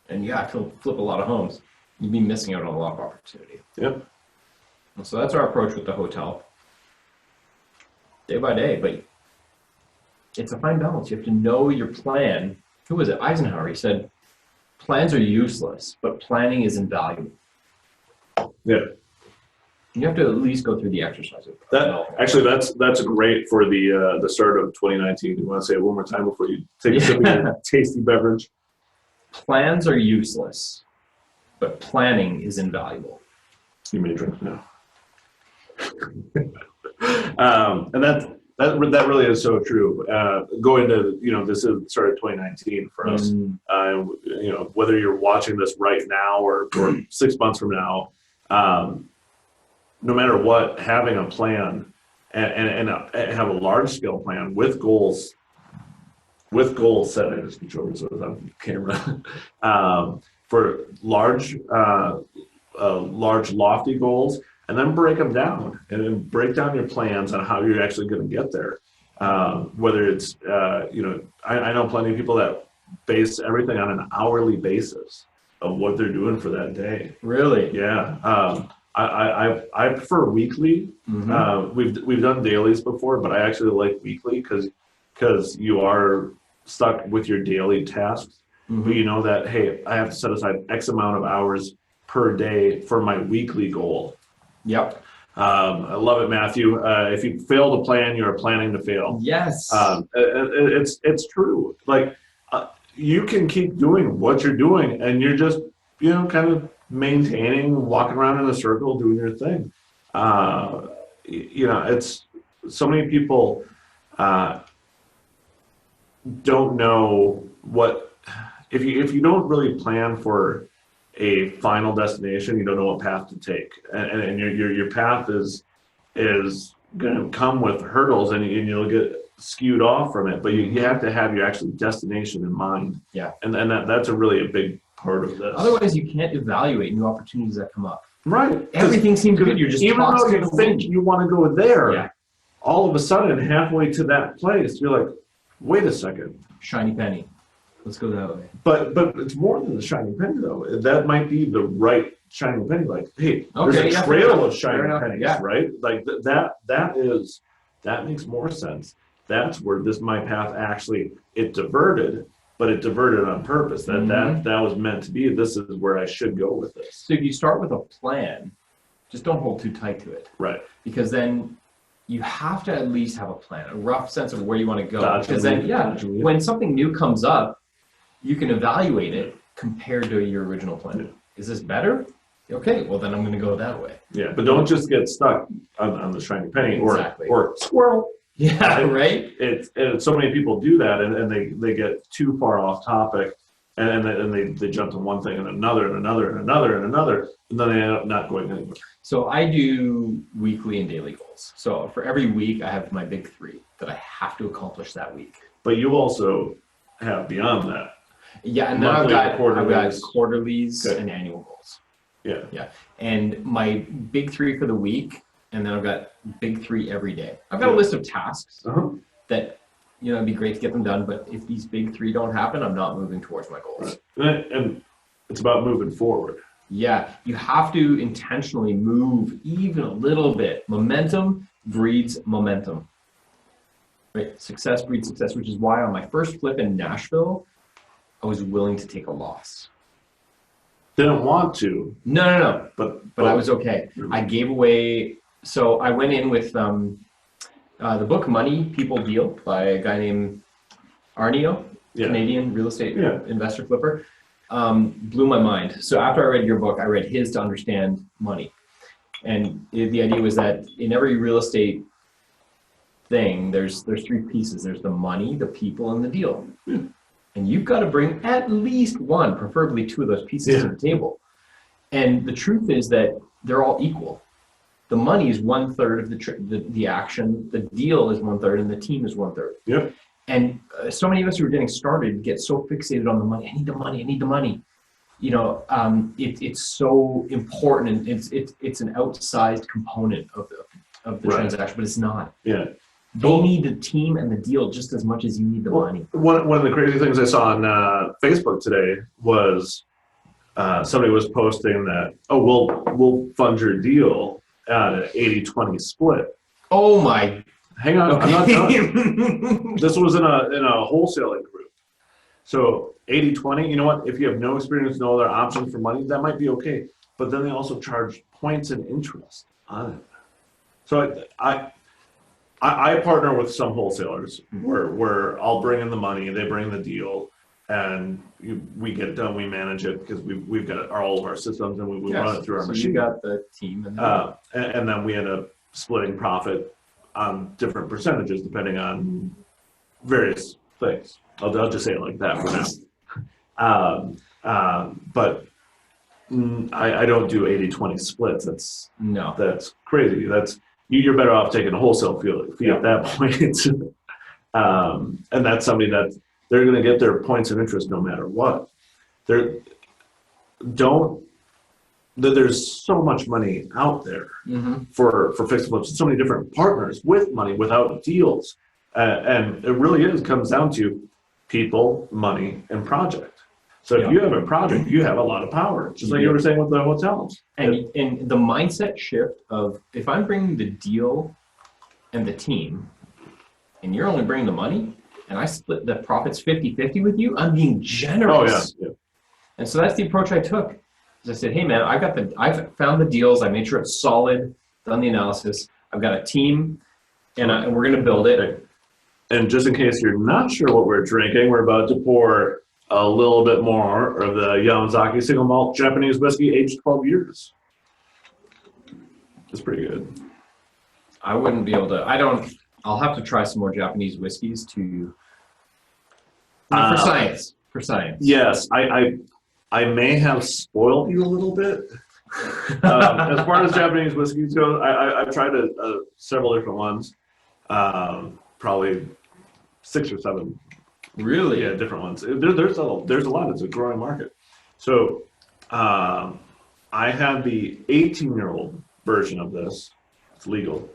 and I can flip a lot of homes, you'd be missing out on a lot of opportunity. Yep. And so that's our approach with the hotel, day by day. But it's a fine balance. You have to know your plan. Who was it? Eisenhower. He said, "Plans are useless, but planning is invaluable." Yeah. You have to at least go through the exercise of that. Actually, that's great for the start of 2019. You want to say it one more time before you take a sip of your tasty beverage? Plans are useless, but planning is invaluable. You may drink now. And that really is so true. Going to this is the start of 2019 for us. Whether you're watching this right now or 6 months from now. No matter what, having a plan and have a large scale plan with goals set. I just control this on camera for large, lofty goals, and then break them down and then break down your plans on how you're actually going to get there. Whether it's I know plenty of people that base everything on an hourly basis of what they're doing for that day. Really? Yeah. I prefer weekly. We've done dailies before, but I actually like weekly because you are stuck with your daily tasks. But you know that, hey, I have to set aside X amount of hours per day for my weekly goal. Yep. I love it, Matthew. If you fail to plan, you are planning to fail. Yes. It's true. Like you can keep doing what you're doing, and you're just kind of maintaining, walking around in a circle, doing your thing. It's so many people don't know what if you don't really plan for a final destination, you don't know what path to take, and your path is going to come with hurdles, and you'll get skewed off from it. But you have to have your actual destination in mind. Yeah, and that's a big part of this. Otherwise, you can't evaluate new opportunities that come up. Right. Everything seems good. You're just even though you think you want to go there, yeah. All of a sudden, halfway to that place, you're like, wait a second. Shiny penny. Let's go that way. But it's more than the shiny penny, though. That might be the right shiny penny. Like, hey, there's a trail of shiny pennies, right? Like that makes more sense. That's where my path actually it diverted. But it diverted on purpose. That was meant to be. This is where I should go with this. So if you start with a plan, just don't hold too tight to it. Right. Because then you have to at least have a plan, a rough sense of where you want to go. Gotcha. Because then, when something new comes up, you can evaluate it compared to your original plan. Yeah. Is this better? Okay, well then I'm going to go that way. Yeah, but don't just get stuck on the shiny penny or squirrel. Yeah, right. It's so many people do that, and they get too far off topic, and they jump to one thing and another and another and another and another, and then they end up not going anywhere. So I do weekly and daily goals. So for every week, I have my big 3 that I have to accomplish that week. But you also have beyond that. Yeah, and then I've got quarterlies and annual goals. Yeah. Yeah. And my big 3 for the week and then I've got big three every day. I've got a list of tasks that, it'd be great to get them done, but if these big three don't happen, I'm not moving towards my goals. Right. And it's about moving forward. Yeah, you have to intentionally move even a little bit. Momentum breeds momentum. Right? Success breeds success, which is why on my first flip in Nashville, I was willing to take a loss. Didn't want to. No. But I was okay. I gave away. So I went in with the book Money People Deal by a guy named Arnio, Canadian real estate investor flipper. Blew my mind. So after I read your book, I read his to understand money. And the idea was that in every real estate thing, there's three pieces. There's the money, the people, and the deal. And you've got to bring at least one, preferably two of those pieces to the table. And the truth is that they're all equal. The money is 1/3 of the action, the deal is 1/3, and the team is 1/3. Yep. And so many of us who are getting started get so fixated on the money. I need the money. I need the money. It's so important, and it's an outsized component of the transaction, but it's not. Yeah. They need the team and the deal just as much as you need the money. One of the crazy things I saw on Facebook today was somebody was posting that, we'll fund your deal at an 80-20 split. Oh my! Hang on, I'm not done. This was in a wholesaling group. So 80-20, you know what? If you have no experience, no other option for money, that might be okay. But then they also charge points and interest on it. So I partner with some wholesalers where I'll bring in the money, they bring the deal, and we get it done. We manage it because we've got all of our systems, and we run it through our machine. You got the team, and then we end up splitting profit on different percentages depending on various things. I'll just say it like that for now. But I don't do 80-20 splits. That's crazy. You're better off taking a wholesale fee at that point. And that's somebody that they're going to get their points of interest no matter what. There's so much money out there for fixed flips, so many different partners with money, without deals. And it really comes down to people, money, and project. So if you have a project, you have a lot of power, just like you were saying with the hotels. And the mindset shift of, if I'm bringing the deal and the team, and you're only bringing the money, and I split the profits 50-50 with you, I'm being generous. Oh, yeah. And so that's the approach I took. I said, hey man, I've found the deals, I made sure it's solid, done the analysis, I've got a team, and we're gonna build it. And just in case you're not sure what we're drinking, we're about to pour a little bit more of the Yamazaki single malt Japanese whiskey, aged 12 years. It's pretty good. I wouldn't be able to, I'll have to try some more Japanese whiskeys for science. Yes, I may have spoiled you a little bit. As far as Japanese whiskeys go, I've tried several different ones, probably 6 or 7. Really? Yeah, different ones. There's a lot. It's a growing market. So I had the 18-year-old version of this. It's legal.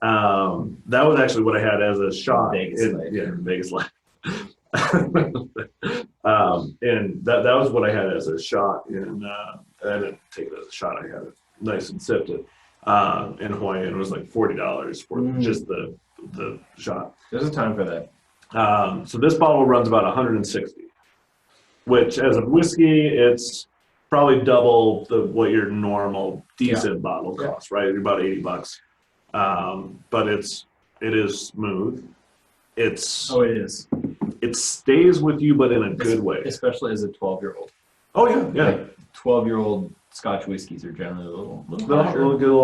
That was actually what I had as a shot in Vegas Life. And that was what I had as a shot in. I didn't take it as a shot. I had it nice and sipped it in Hawaii, and it was like $40 for just the shot. There's a time for that. So this bottle runs about 160, which as a whiskey, it's probably double what your normal decent bottle costs, right? About $80. But it is smooth. It is. It stays with you, but in a good way. Especially as a 12-year-old. Oh yeah. Like 12-year-old Scotch whiskeys are generally a little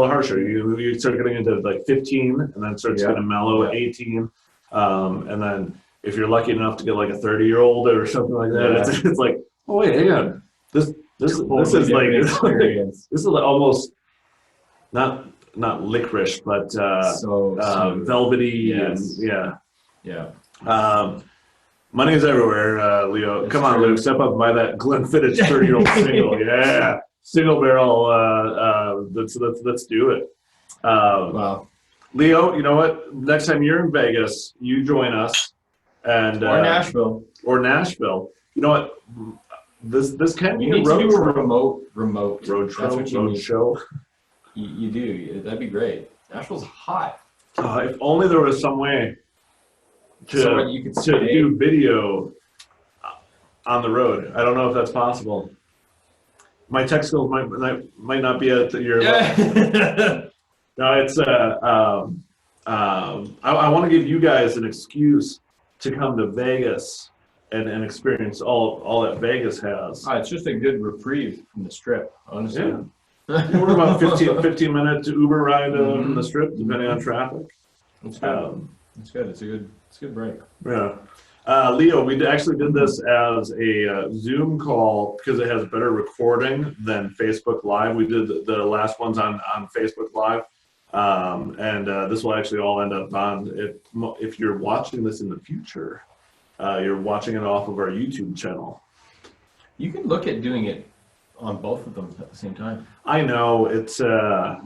harsher. You start getting into like 15, and then it starts going to mellow at 18. And then if you're lucky enough to get like a 30-year-old or something like that, it's like, oh wait, hang on, this is like experience. This is like almost not licorice, but velvety and money is everywhere, Leo. Come on, Luke, step up and buy that Glenfiddich 30-year-old single. Yeah. single barrel. Let's do it. Wow. Leo, you know what? Next time you're in Vegas, you join us, and Or Nashville. Or Nashville. You know what? This can be You a need to road do trip. a remote Road That's show. what you Road need. show. You do. That'd be great. Nashville's hot. If only there was some way Somewhere you could to stay. do video on the road. I don't know if that's possible. My tech skills might not be at your level. No, it's I want to give you guys an excuse to come to Vegas and experience all that Vegas has. It's just a good reprieve from the Strip, honestly. Yeah. We're about 15-minute Uber ride from the Strip, depending on traffic. That's good. It's good. It's a good break. Yeah. Leo, we actually did this as a Zoom call because it has better recording than Facebook Live. We did the last ones on Facebook Live. And this will actually all end up on, if you're watching this in the future, you're watching it off of our YouTube channel. You can look at doing it on both of them at the same time. I know it's, there's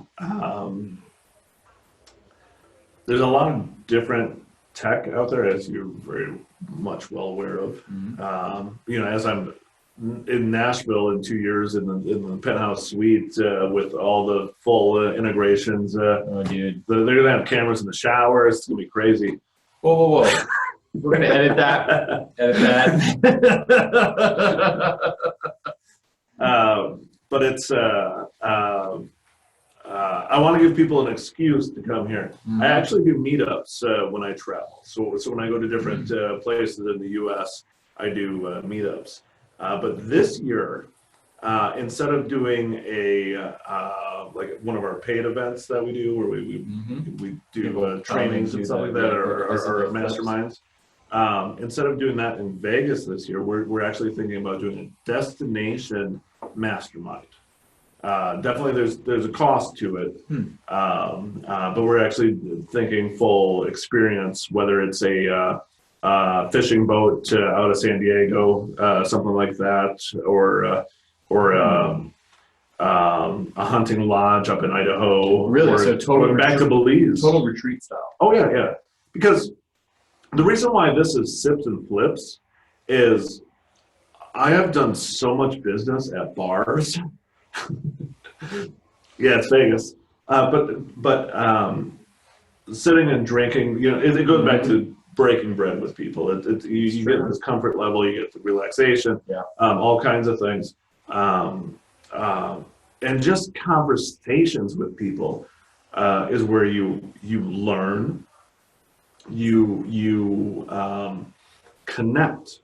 a lot of different tech out there, as you're very much well aware of. You know, as I'm in Nashville in 2 years in the penthouse suite with all the full integrations. Oh, dude. They're going to have cameras in the shower. It's going to be crazy. Whoa. We're going to edit that. But it's, I want to give people an excuse to come here. I actually do meetups when I travel. So when I go to different places in the U.S., I do meetups. But this year, instead of doing like one of our paid events that we do, where we do trainings and stuff like that, or masterminds, instead of doing that in Vegas this year, we're actually thinking about doing a destination mastermind. Definitely, there's a cost to it, but we're actually thinking full experience, whether it's a fishing boat out of San Diego, something like that, or a hunting lodge up in Idaho. Really? Or, so total back to Belize. Total retreat style. Oh yeah. Because the reason why this is Sips and Flips is I have done so much business at bars. Yeah, it's Vegas. But sitting and drinking, you know, it goes back to breaking bread with people. You get this comfort level, you get the relaxation, all kinds of things, and just conversations with people is where you learn, you connect,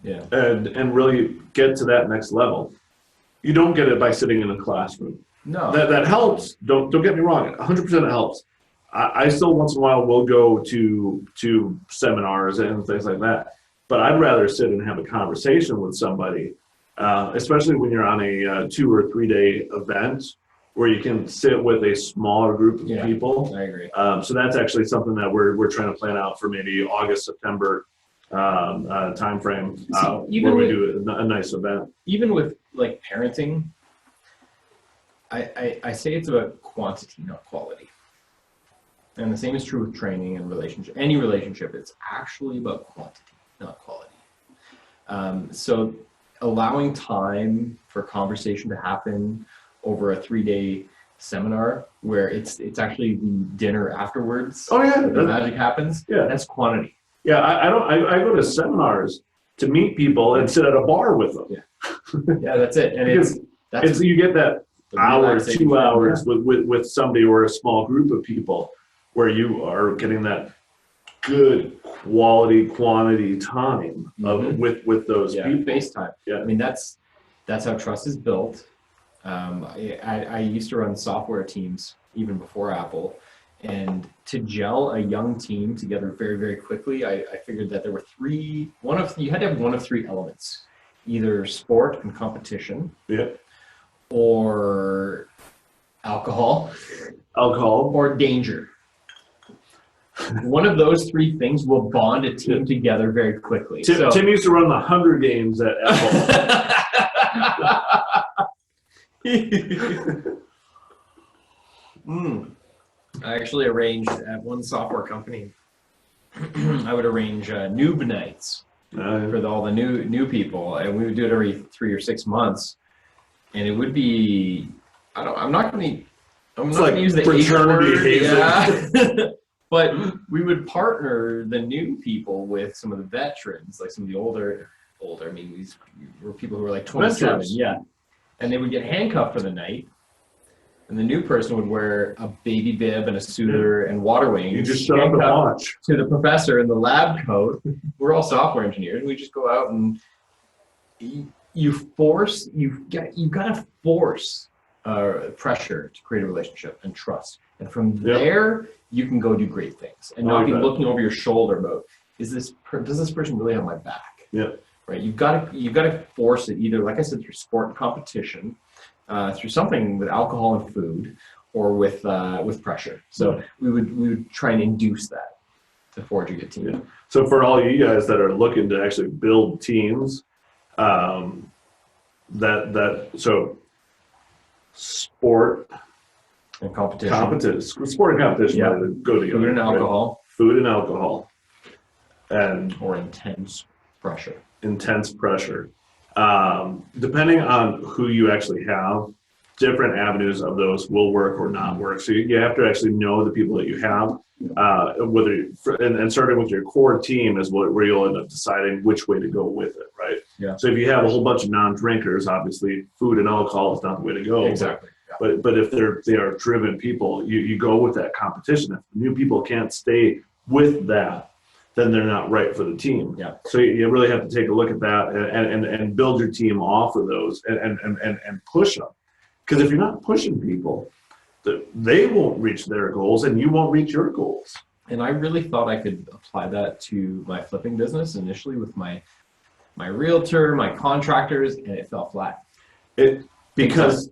and really get to that next level. You don't get it by sitting in a classroom. No, that helps. Don't get me wrong. 100% it helps. I still once in a while will go to seminars and things like that, but I'd rather sit and have a conversation with somebody, especially when you're on a 2 or 3 day event where you can sit with a smaller group of people. I agree. So that's actually something that we're trying to plan out for maybe August, September time frame, where we do a nice event. Even with like parenting, I say it's about quantity, not quality. And the same is true with training and relationship. Any relationship, it's actually about quantity, not quality. So allowing time for conversation to happen over a 3-day seminar where it's actually the dinner afterwards. Oh yeah, the magic happens. Yeah, that's quantity. Yeah, I go to seminars to meet people and sit at a bar with them. Yeah, that's it. And it's you get that hour, 2 hours with somebody or a small group of people where you are getting that good quality, quantity time with those people. Face time. Yeah, I mean that's how trust is built. I used to run software teams even before Apple, and to gel a young team together very, very quickly, I figured that there were you had to have one of 3 elements, either sport and competition, or alcohol, or danger. One of those 3 things will bond a team together very quickly. Tim used to run the Hunger Games at Apple. I actually arranged at one software company. I would arrange noob nights for all the new people, and we would do it every 3 or 6 months. And it would be, I'm not going to use the fraternity hazing. Yeah. But we would partner the new people with some of the veterans, like some of the older. I mean, these were people who were like 27. Veterans. Yeah. And they would get handcuffed for the night. And the new person would wear a baby bib and a suitor and water wings. You just shut up and watch. To the professor in the lab coat. We're all software engineers. We just go out and you've got to force pressure to create a relationship and trust. And from there, you can go do great things and not be looking over your shoulder about, does this person really have my back? Yeah. Right. You've got to force it either, like I said, through sport and competition, through something with alcohol and food, or with pressure. So we would try and induce that to forge a good team. Yeah. So for all you guys that are looking to actually build teams, so sport and competition. Sport and competition go together. Food and alcohol. Right? Food and alcohol. Or intense pressure. Depending on who you actually have, different avenues of those will work or not work. So you have to actually know the people that you have, and starting with your core team is where you'll end up deciding which way to go with it, right? Yeah. So if you have a whole bunch of non-drinkers, obviously food and alcohol is not the way to go. Exactly. But if they are driven people, you go with that competition. If new people can't stay with that, then they're not right for the team. Yeah. So you really have to take a look at that and build your team off of those and push them. Because if you're not pushing people, they won't reach their goals and you won't reach your goals. And I really thought I could apply that to my flipping business initially with my realtor, my contractors, and it fell flat. Because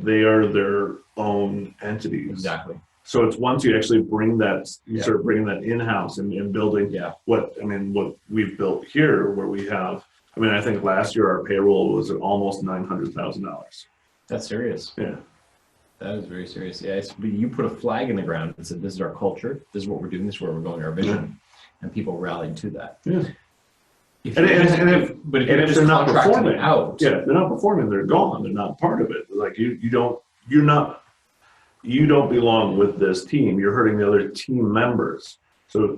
they are their own entities. Exactly. So it's once you actually bring that, start bringing that in-house and building what we've built here, where we have, I think last year our payroll was almost $900,000. That's serious. Yeah. That is very serious. Yeah, you put a flag in the ground and said, this is our culture, this is what we're doing, this is where we're going, our vision. And people rallied to that. Yeah. If they're just not performing out. Yeah, if they're not performing, they're gone. They're not part of it. Like you don't belong with this team. You're hurting the other team members. So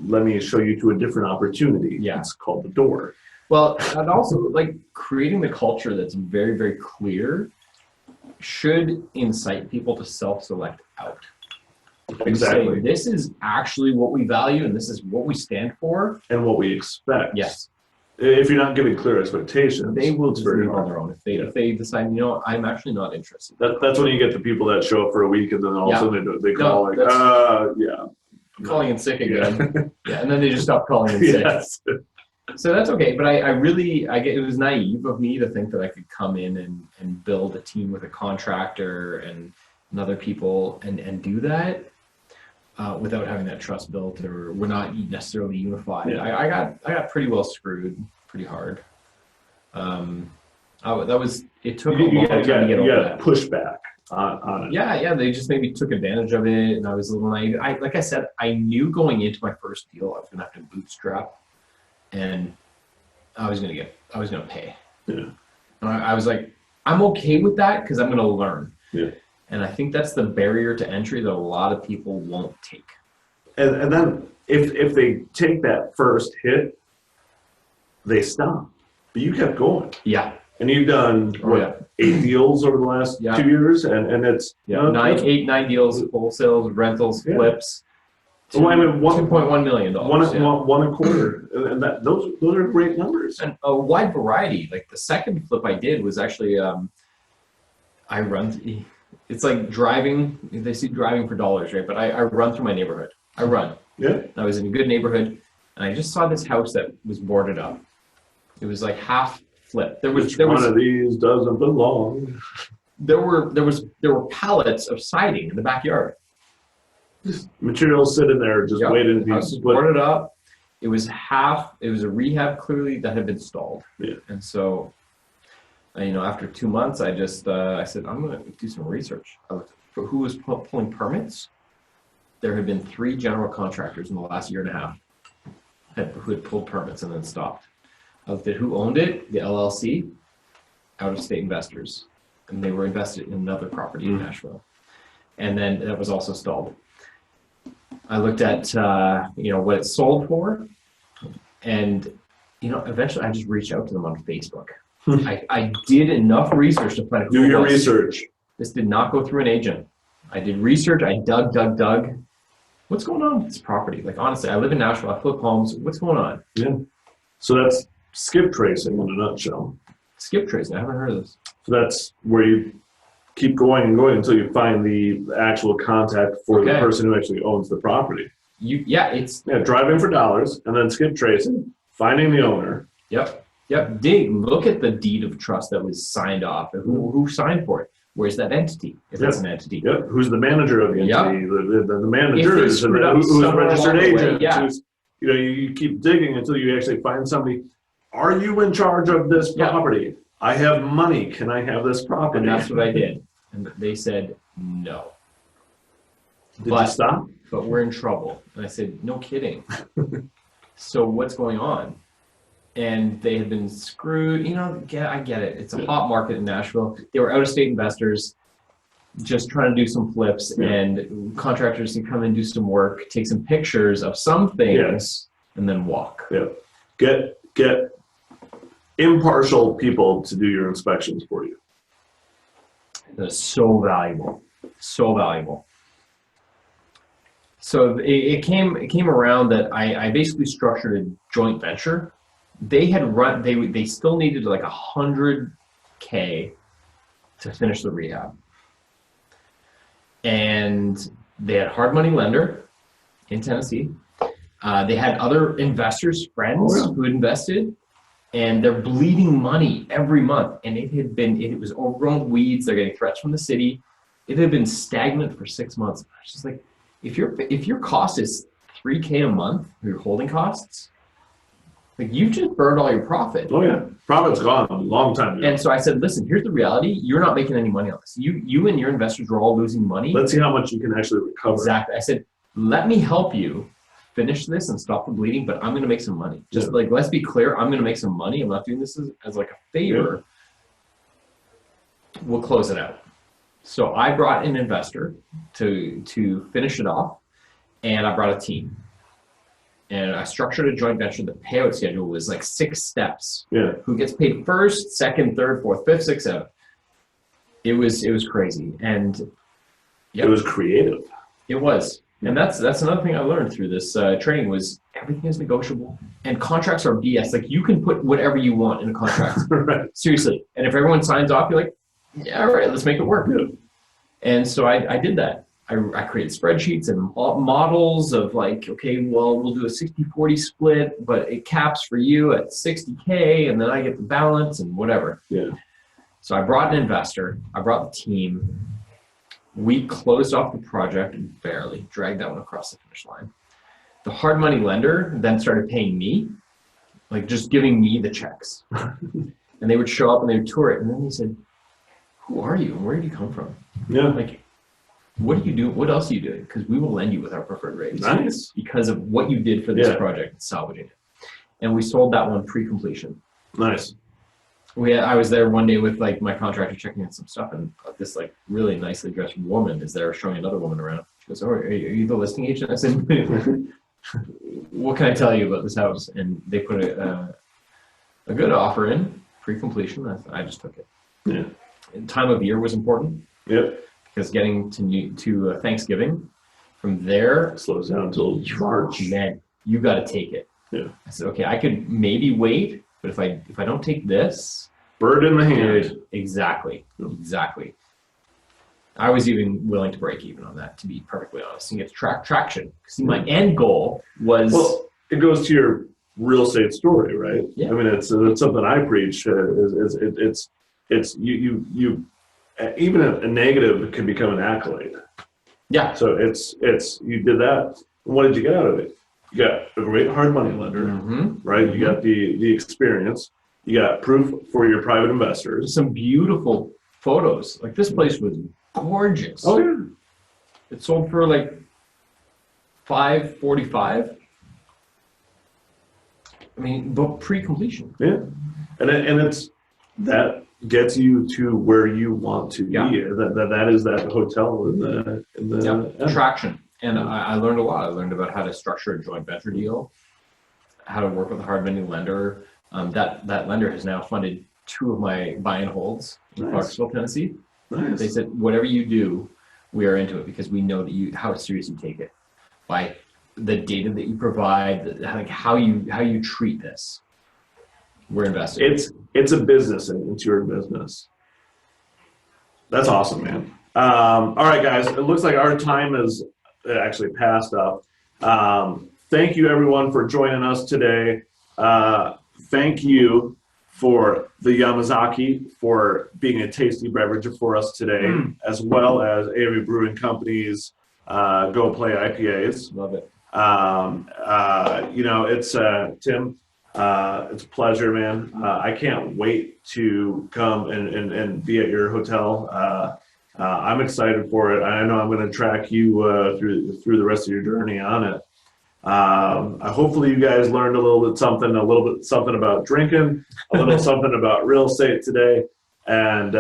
let me show you to a different opportunity. Yeah. It's called the door. Well, and also like creating the culture that's very, very clear should incite people to self-select out. Exactly. Say, this is actually what we value and this is what we stand for. And what we expect. Yes. If you're not giving clear expectations, they will just leave on their own. If they decide, I'm actually not interested. That's when you get the people that show up for a week and then all of a sudden they call calling in sick again. Yeah, and then they just stop calling in sick. Yes. So that's okay, but it was naive of me to think that I could come in and build a team with a contractor and other people and do that without having that trust built, or we're not necessarily unified. Yeah. I got pretty well screwed pretty hard. It took a long time to get over that. Pushback on it. Yeah, they just maybe took advantage of it, and I was a little naive. Like I said, I knew going into my first deal I was gonna have to bootstrap, and I was gonna pay. Yeah. And I was like, I'm okay with that because I'm gonna learn. Yeah. And I think that's the barrier to entry that a lot of people won't take. And then if they take that first hit, they stop. But you kept going. Yeah. And you've done 8 deals over the last 2 years, and it's 9 deals, wholesales, rentals, flips. $2.1 million. One a quarter, and those are great numbers. And a wide variety. Like the second flip I did was actually it's like driving. They see driving for dollars, right? But I run through my neighborhood. I run. Yeah. I was in a good neighborhood, and I just saw this house that was boarded up. It was like half flip. One of these doesn't belong. There were pallets of siding in the backyard. Just materials sitting there, just waiting to be split. Boarded up. It was a rehab clearly that had been stalled. Yeah. And so After 2 months, I said, I'm going to do some research. I looked for who was pulling permits. There had been 3 general contractors in the last year and a half who had pulled permits and then stopped. I looked at who owned it, the LLC, out-of-state investors, and they were invested in another property in Nashville. And then that was also stalled. I looked at, what it sold for, and, eventually I just reached out to them on Facebook. I did enough research to find out. Do your research. This did not go through an agent. I did research. I dug. What's going on with this property? Like, honestly, I live in Nashville. I flip homes. What's going on? Yeah. So that's skip tracing in a nutshell. Skip tracing. I haven't heard of this. So that's where you keep going and going until you find the actual contact for the person who actually owns the property. Driving for dollars and then skip tracing, finding the owner. Yep. Look at the deed of trust that was signed off. Who signed for it? Where's that entity? If that's an entity. Yep. Who's the manager of the entity? Yep. The manager is who's a registered agent. Yeah. You keep digging until you actually find somebody. Are you in charge of this property? I have money. Can I have this property? And that's what I did. And they said no. Did you stop? But we're in trouble. And I said, no kidding. So what's going on? And they had been screwed. I get it. It's a hot market in Nashville. They were out-of-state investors just trying to do some flips, and contractors can come and do some work, take some pictures of some things, and then walk. Yeah. Get impartial people to do your inspections for you. That's so valuable. So valuable. So it came around that I basically structured a joint venture. They had run. They still needed like $100K to finish the rehab, and they had hard money lender in Tennessee. They had other investors, friends who had invested, and they're bleeding money every month. And it was overgrown weeds. They're getting threats from the city. It had been stagnant for 6 months. I was just like, if your cost is $3K a month, your holding costs. Like, you just burned all your profit. Oh yeah, profit's gone a long time ago. And so I said, listen, here's the reality. You're not making any money on this. You and your investors are all losing money. Let's see how much you can actually recover. Exactly. I said, let me help you finish this and stop the bleeding, but I'm going to make some money. Just like, let's be clear, I'm going to make some money. I'm not doing this as like a favor. Yeah. We'll close it out. So I brought an investor to finish it off, and I brought a team. And I structured a joint venture. The payout schedule was like 6 steps. Yeah. Who gets paid first, second, third, fourth, fifth, sixth, seventh. It was crazy. And it was creative. It was. And that's another thing I learned through this training was everything is negotiable. And contracts are BS. Like, you can put whatever you want in a contract. Right. Seriously. And if everyone signs off, you're like, yeah, all right, let's make it work. Yeah. And so I did that. I created spreadsheets and models of like, okay, well, we'll do a 60-40 split, but it caps for you at $60K, and then I get the balance and whatever. Yeah. So I brought an investor. I brought the team. We closed off the project, barely dragged that one across the finish line. The hard money lender then started paying me, like just giving me the checks. And they would show up and they would tour it. And then they said, who are you? And where did you come from? Yeah. Like, what do you do? What else are you doing? Because we will lend you with our preferred rates. Nice. Because of what you did for this project, salvaging it. And we sold that one pre-completion. Nice. I was there one day with like my contractor checking in some stuff, and this like really nicely dressed woman is there showing another woman around. She goes, "Oh, are you the listing agent?" I said, "What can I tell you about this house?" And they put a good offer in pre-completion. I just took it. Yeah. And time of year was important. Yep. Because getting to Thanksgiving, from there it slows down until March. Man, you got to take it. Yeah. I said, okay, I could maybe wait, but if I don't take this, bird in the hand. Dude, exactly. I was even willing to break even on that, to be perfectly honest, and get traction. See, my end goal was. Well, it goes to your real estate story, right? Yeah. I mean, it's something I preach. It's you. Even a negative can become an accolade. Yeah. So it's you did that. What did you get out of it? You got a great hard money lender, right? You got the experience. You got proof for your private investors. Some beautiful photos. Like this place was gorgeous. Oh yeah. It sold for like $545. I mean, but pre-completion. Yeah, and it's that gets you to where you want to be. Yeah. That is that hotel in the Traction. And I learned a lot. I learned about how to structure a joint venture deal, how to work with a hard money lender. That lender has now funded 2 of my buy and holds in Clarksville, Tennessee. Nice. They said, whatever you do, we are into it because we know that how serious you take it by the data that you provide, like how you treat this. We're invested. It's a business, and it's your business. That's awesome, man. All right, guys. It looks like our time is actually passed up. Thank you, everyone, for joining us today. Thank you for the Yamazaki for being a tasty beverage for us today, as well as Avery Brewing Company's Go Play IPAs. Love it. It's Tim. It's a pleasure, man. I can't wait to come and be at your hotel. I'm excited for it. I know I'm going to track you through the rest of your journey on it. Hopefully you guys learned a little bit something about drinking, a little something about real estate today, and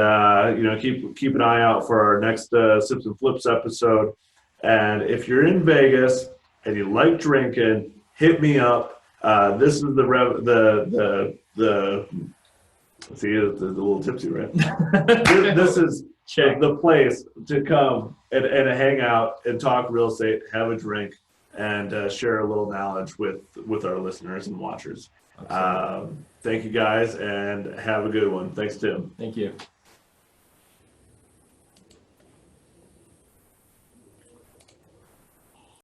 keep an eye out for our next Sips and Flips episode. And if you're in Vegas and you like drinking, hit me up. This is the see, it's a little tipsy, right? This is the place to come and hang out and talk real estate, have a drink, and share a little knowledge with our listeners and watchers. Thank you, guys, and have a good one. Thanks, Tim. Thank you.